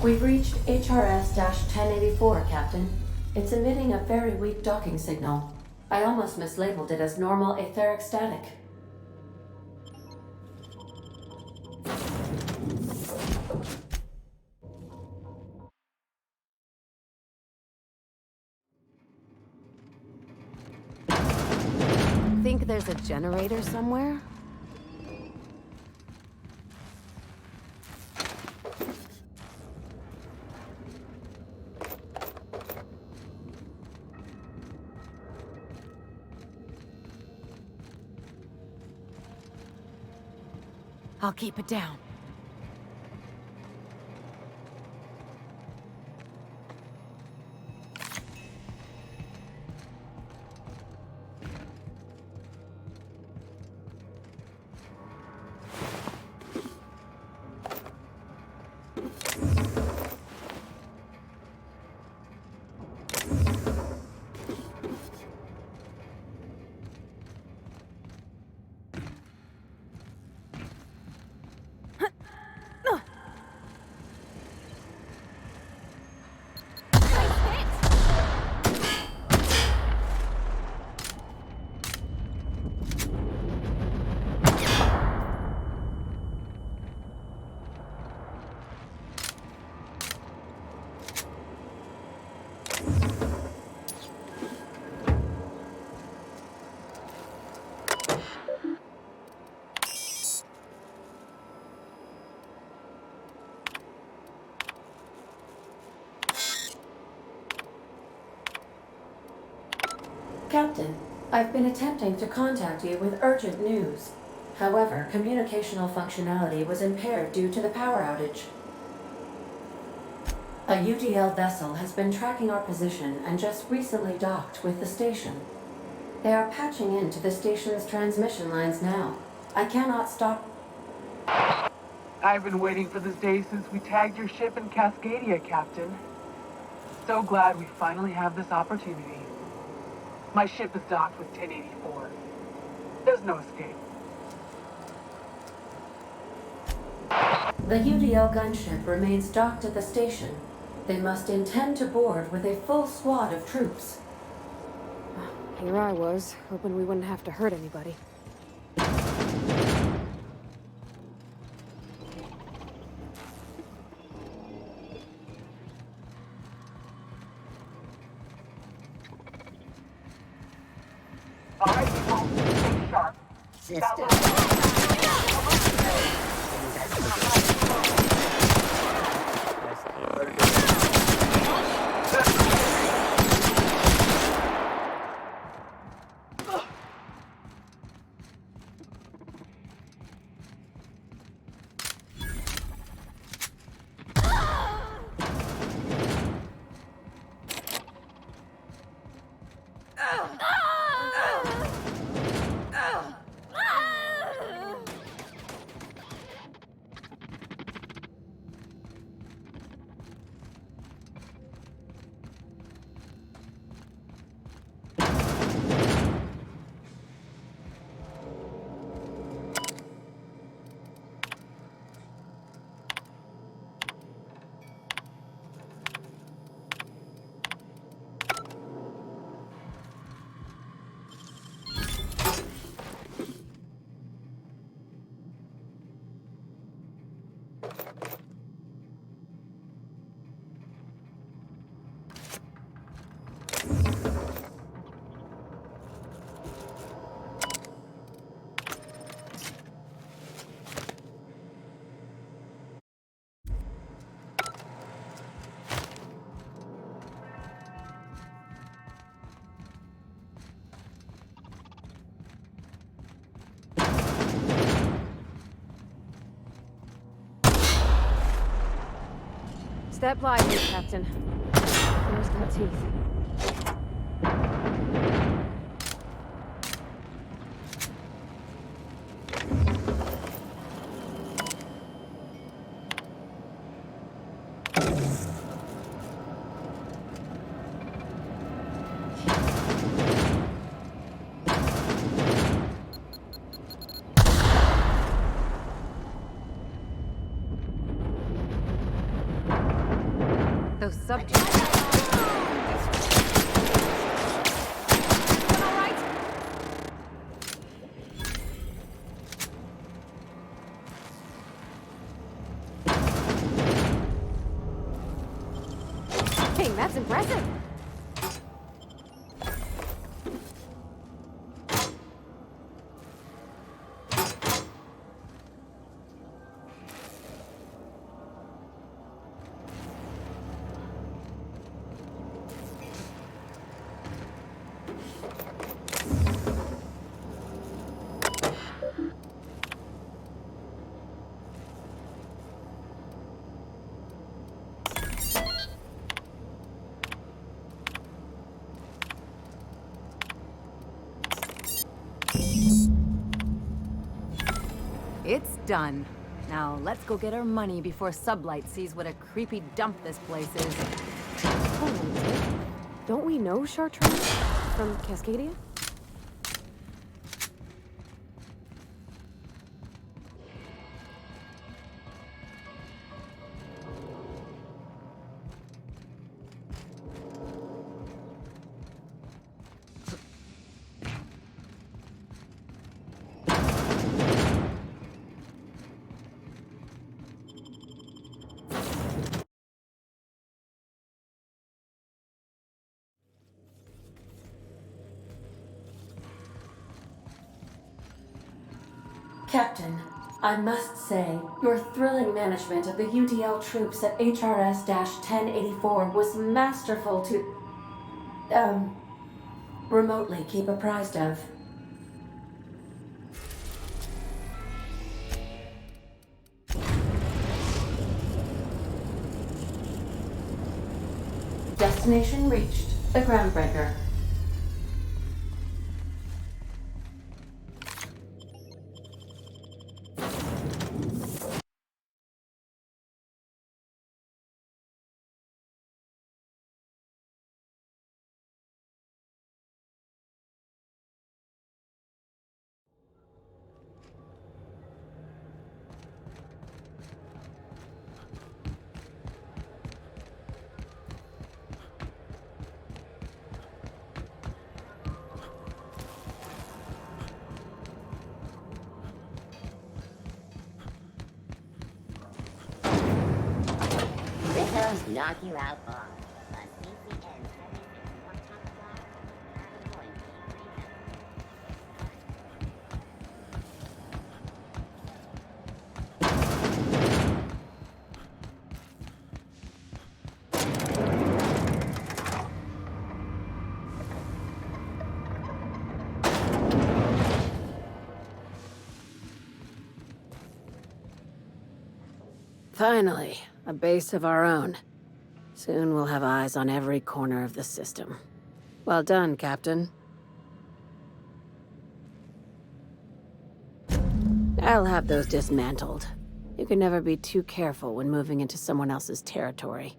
We've reached HRS-1084, Captain. It's emitting a very weak docking signal. I almost mislabeled it as normal etheric static. think there's a generator somewhere? I'll keep it down. Captain, I've been attempting to contact you with urgent news. However, communicational functionality was impaired due to the power outage. A UDL vessel has been tracking our position and just recently docked with the station. They are patching into the station's transmission lines now. I cannot stop. I've been waiting for this day since we tagged your ship in Cascadia, Captain. So glad we finally have this opportunity. My ship is docked with 1084. There's no escape. The UDL gunship remains docked at the station. They must intend to board with a full squad of troops. Here I was, hoping we wouldn't have to hurt anybody. Step lively, Captain. There's got teeth. Those subjects. Hey, that's impressive. done. Now, let's go get our money before Sublight sees what a creepy dump this place is. Hold on a sec. Don't we know Chartrand from Cascadia? Captain, I must say, your thrilling management of the UDL troops at HRS-1084 was masterful to, remotely keep apprised of. Destination reached. The groundbreaker. Rizzo's knock you out all. Plus VCN's everything on top of that. You're going to be breathing. Finally, a base of our own. Soon we'll have eyes on every corner of the system. Well done, Captain. I'll have those dismantled. You can never be too careful when moving into someone else's territory.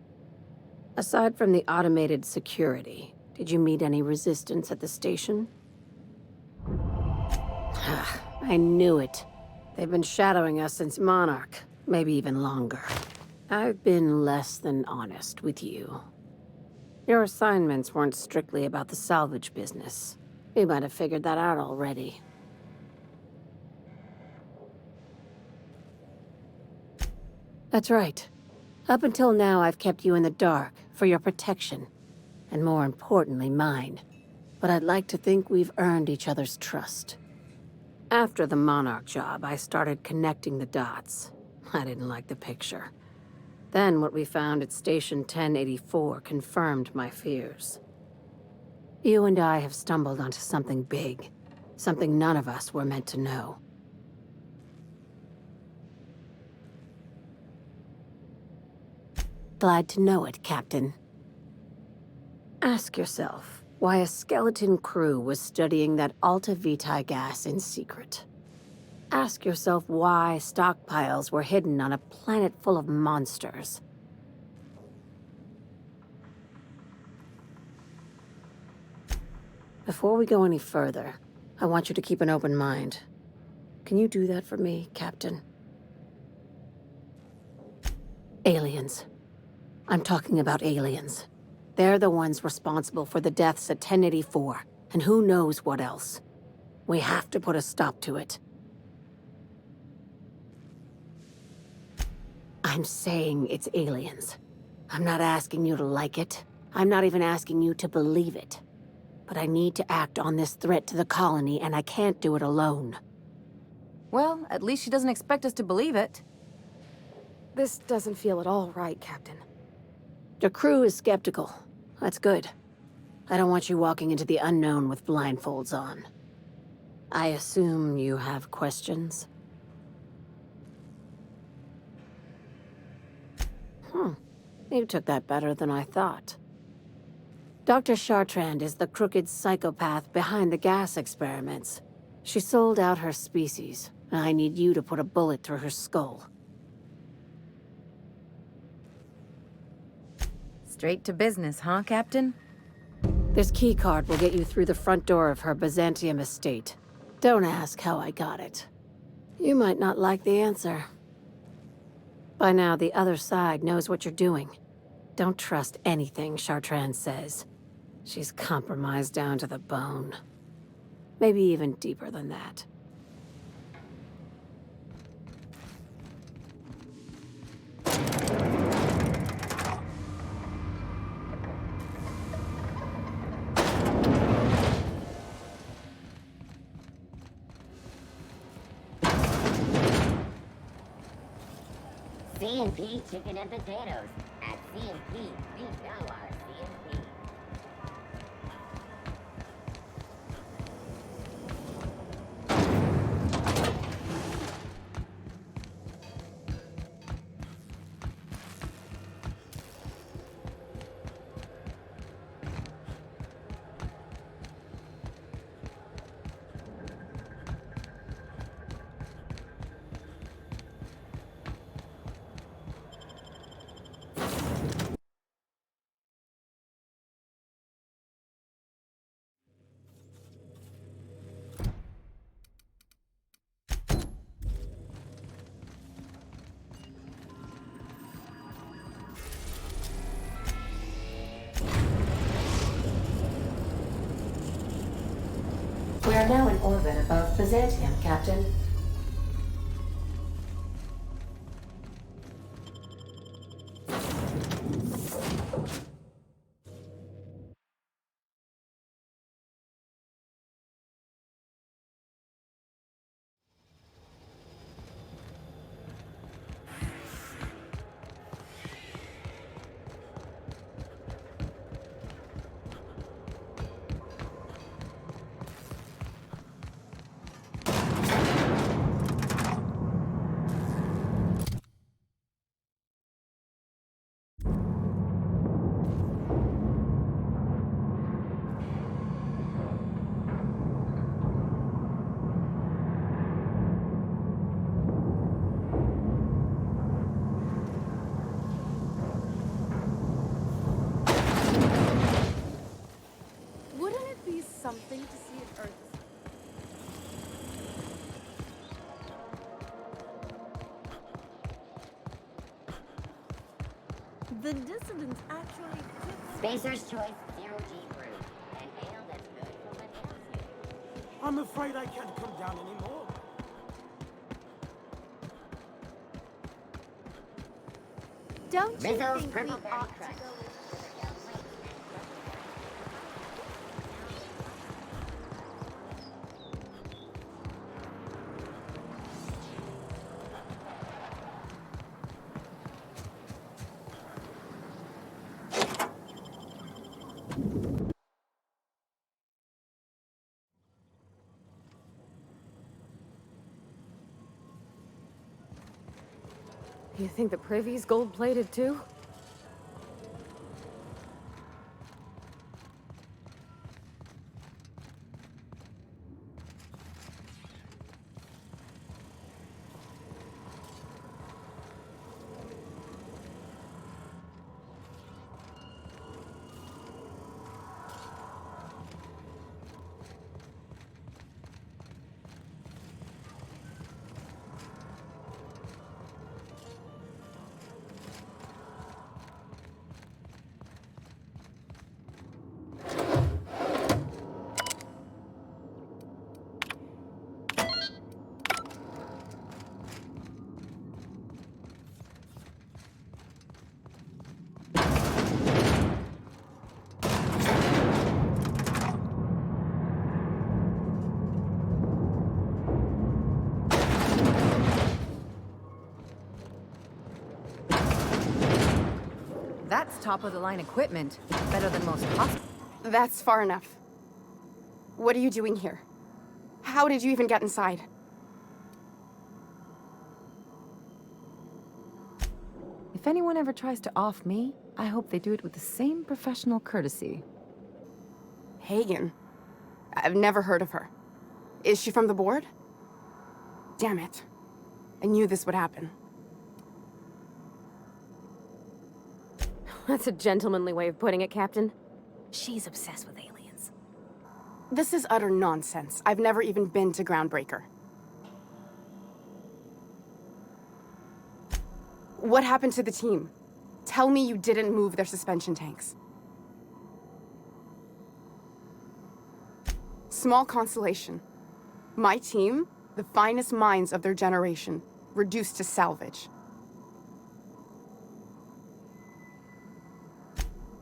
Aside from the automated security, did you meet any resistance at the station? I knew it. They've been shadowing us since Monarch, maybe even longer. I've been less than honest with you. Your assignments weren't strictly about the salvage business. You might have figured that out already. That's right. Up until now, I've kept you in the dark for your protection, and more importantly, mine. But I'd like to think we've earned each other's trust. After the Monarch job, I started connecting the dots. I didn't like the picture. Then what we found at Station 1084 confirmed my fears. You and I have stumbled onto something big, something none of us were meant to know. Glad to know it, Captain. Ask yourself why a skeleton crew was studying that Alta Vitae gas in secret. Ask yourself why stockpiles were hidden on a planet full of monsters. Before we go any further, I want you to keep an open mind. Can you do that for me, Captain? Aliens. I'm talking about aliens. They're the ones responsible for the deaths at 1084, and who knows what else. We have to put a stop to it. I'm saying it's aliens. I'm not asking you to like it. I'm not even asking you to believe it. But I need to act on this threat to the colony, and I can't do it alone. Well, at least she doesn't expect us to believe it. This doesn't feel at all right, Captain. The crew is skeptical. That's good. I don't want you walking into the unknown with blindfolds on. I assume you have questions? You took that better than I thought. Dr. Chartrand is the crooked psychopath behind the gas experiments. She sold out her species, I need you to put a bullet through her skull. Straight to business, huh, Captain? This keycard will get you through the front door of her Byzantium estate. Don't ask how I got it. You might not like the answer. By now, the other side knows what you're doing. Don't trust anything Chartrand says. She's compromised down to the bone. Maybe even deeper than that. C&P chicken and potatoes. At C&P, we know our C&P. We are now in orbit above Byzantium, Captain. Wouldn't it be something to see if Earth is... The dissidents actually... Spacer's Choice Zero G Brew. An ale that's good for what ails you. I'm afraid I can't come down anymore. Don't you Rizzo's think Purple we Berry ought Crush. to go... You think the privy's gold-plated too? That's top-of-the-line equipment. Better than most hospitals. That's far enough. What are you doing here? How did you even get inside? If anyone ever tries to off me, I hope they do it with the same professional courtesy. Hagen? I've never heard of her. Is she from the board? Damn it. I knew this would happen. That's a gentlemanly way of putting it, Captain. She's obsessed with aliens. This is utter nonsense. I've never even been to Groundbreaker. What happened to the team? Tell me you didn't move their suspension tanks. Small consolation. My team, the finest minds of their generation, reduced to salvage.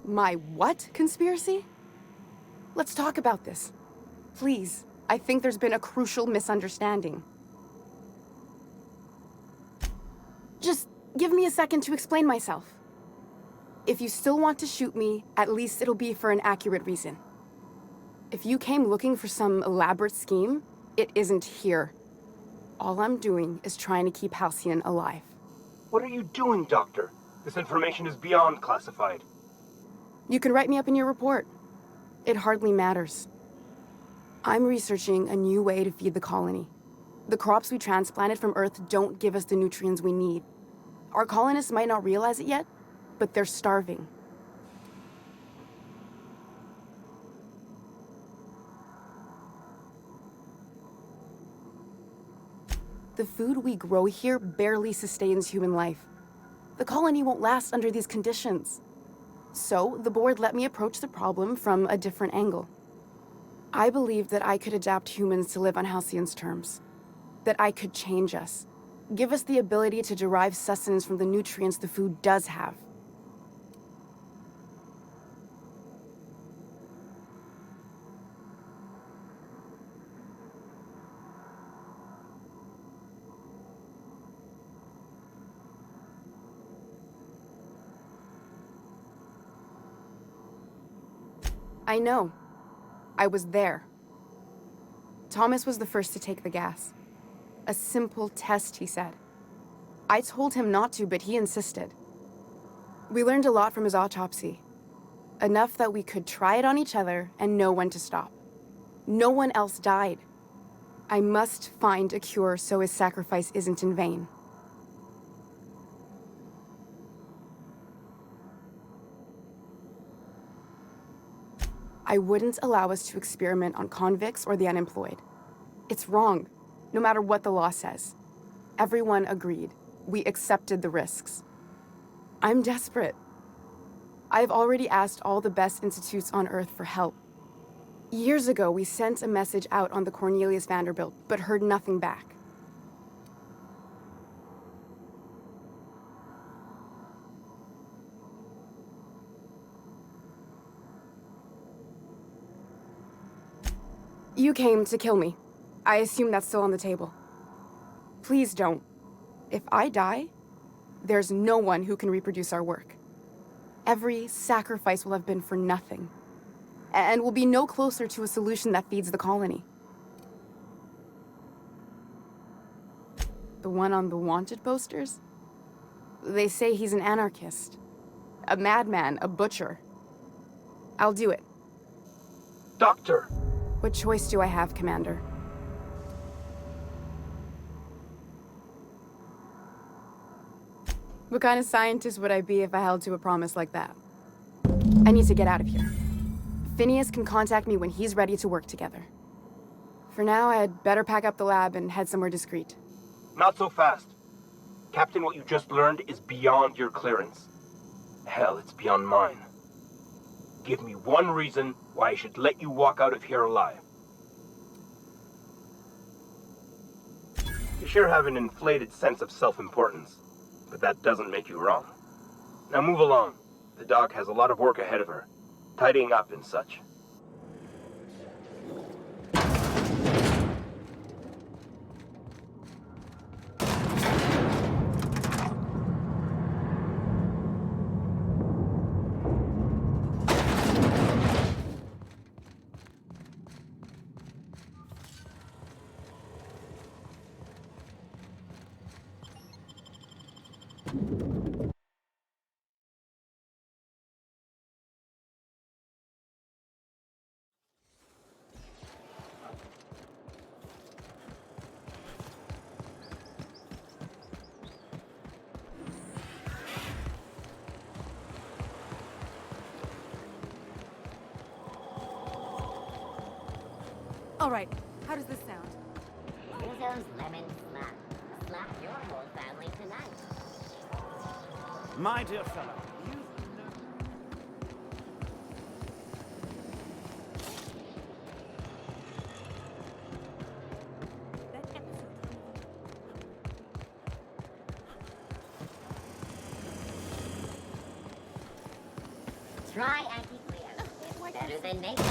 My what conspiracy? Let's talk about this. Please, I think there's been a crucial misunderstanding. Just give me a second to explain myself. If you still want to shoot me, at least it'll be for an accurate reason. If you came looking for some elaborate scheme, it isn't here. All I'm doing is trying to keep Halcyon alive. What are you doing, Doctor? This information is beyond classified. You can write me up in your report. It hardly matters. I'm researching a new way to feed the colony. The crops we transplanted from Earth don't give us the nutrients we need. Our colonists might not realize it yet, but they're starving. The food we grow here barely sustains human life. The colony won't last under these conditions. So, the board let me approach the problem from a different angle. I believed that I could adapt humans to live on Halcyon's terms. That I could change us. Give us the ability to derive sustenance from the nutrients the food does have. I know. I was there. Thomas was the first to take the gas. A simple test, he said. I told him not to, but he insisted. We learned a lot from his autopsy. Enough that we could try it on each other and know when to stop. No one else died. I must find a cure so his sacrifice isn't in vain. I wouldn't allow us to experiment on convicts or the unemployed. It's wrong, no matter what the law says. Everyone agreed. We accepted the risks. I'm desperate. I've already asked all the best institutes on Earth for help. Years ago, we sent a message out on the Cornelius Vanderbilt, but heard nothing back. You came to kill me. I assume that's still on the table. Please don't. If I die, there's no one who can reproduce our work. Every sacrifice will have been for nothing. And we'll be no closer to a solution that feeds the colony. The one on the wanted posters? They say he's an anarchist. A madman, a butcher. I'll do it. Doctor! What choice do I have, Commander? What kind of scientist would I be if I held to a promise like that? I need to get out of here. Phineas can contact me when he's ready to work together. For now, I'd better pack up the lab and head somewhere discreet. Not so fast. Captain, what you just learned is beyond your clearance. Hell, it's beyond mine. Give me one reason why I should let you walk out of here alive. You sure have an inflated sense of self-importance, but that doesn't make you wrong. Now move along. The doc has a lot of work ahead of her, tidying up and such. All right, how does this sound? Rizzo's lemon slap. Slap your whole family tonight. My dear fellow, you... Try anti-Cleo. It's better than nature.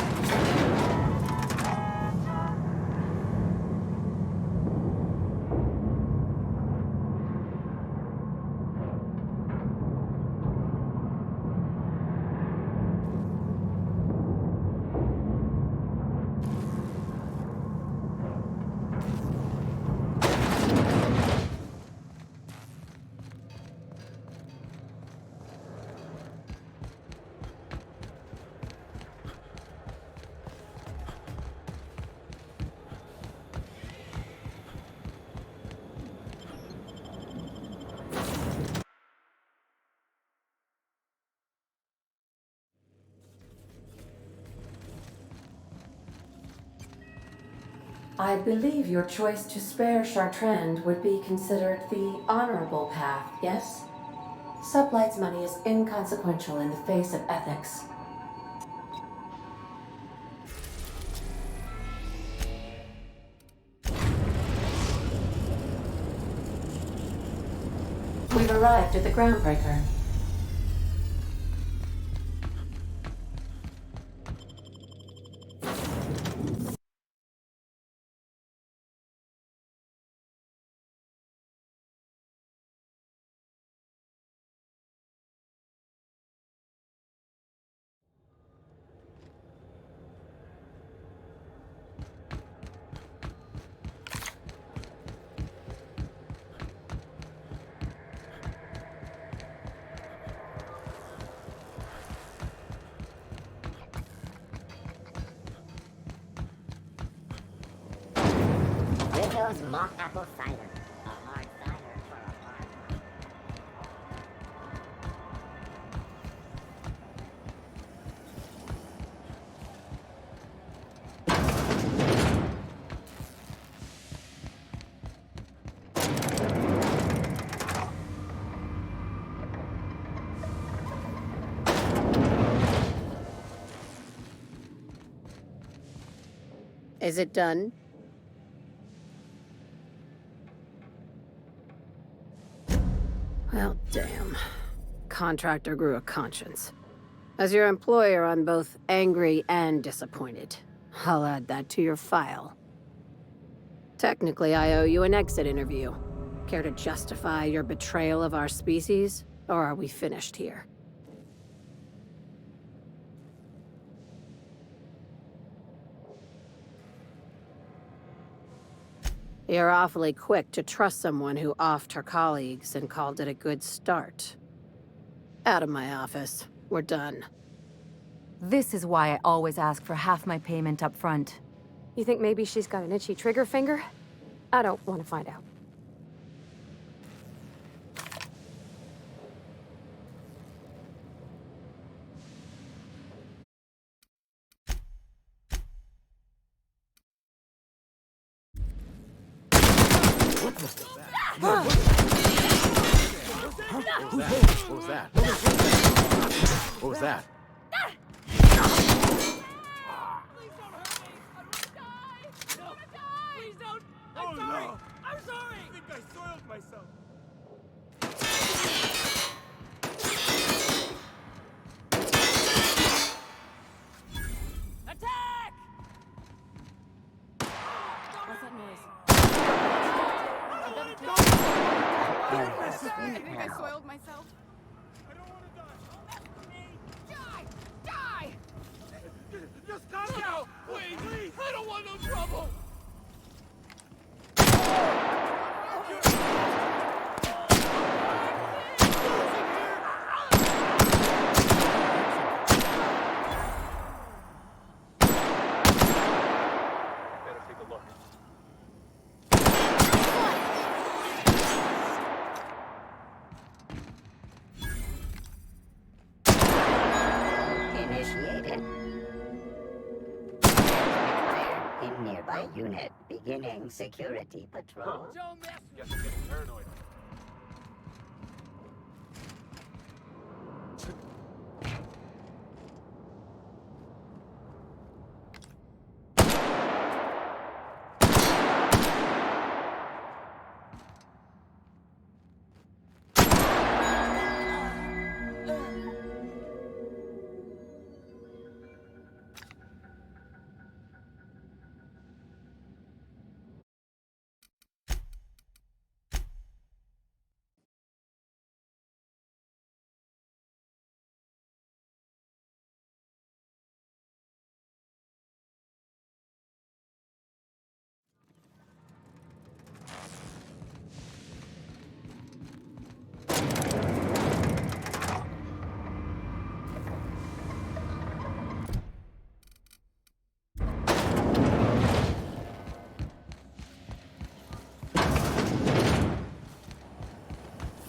I believe your choice to spare Chartrand would be considered the honorable path, yes? Sublight's money is inconsequential in the face of ethics. We've arrived at the groundbreaker. Rizzo's mock apple cider. A hard cider for a hard. Is it done? Well, damn. Contractor grew a conscience. As your employer, I'm both angry and disappointed. I'll add that to your file. Technically, I owe you an exit interview. Care to justify your betrayal of our species? Or are we finished here? You're awfully quick to trust someone who offed her colleagues and called it a good start. Out of my office. We're done. This is why I always ask for half my payment up front. You think maybe she's got an itchy trigger finger? I don't want to find out. What was that? What was that? I'm sorry! I'm sorry! I think I soiled myself. Attack! What's that noise? I think I soiled myself. I don't want to die. Die! Die! Just calm down! Please! I don't want no trouble! nearby unit beginning security patrol. Guess I'm getting paranoid.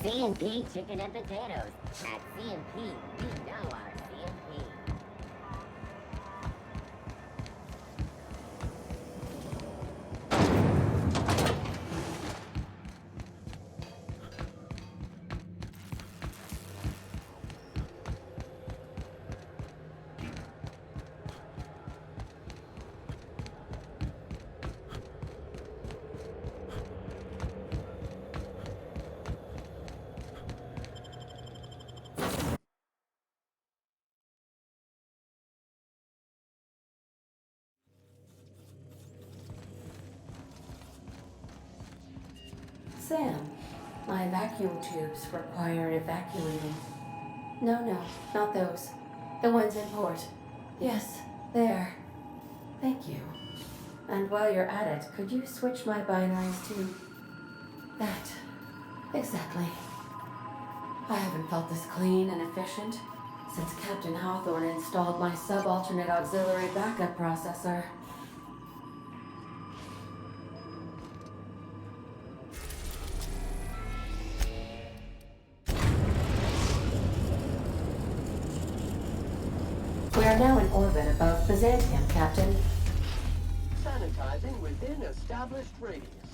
C&P chicken and potatoes. At C&P, we know our C&P. Sam, my vacuum tubes require evacuating. No, not those. The ones in port. Yes, there. Thank you. And while you're at it, could you switch my binaries to that? Exactly. I haven't felt this clean and efficient since Captain Hawthorne installed my subalternate auxiliary backup processor. We are now in orbit above Byzantium, Captain. Sanitizing within established radius.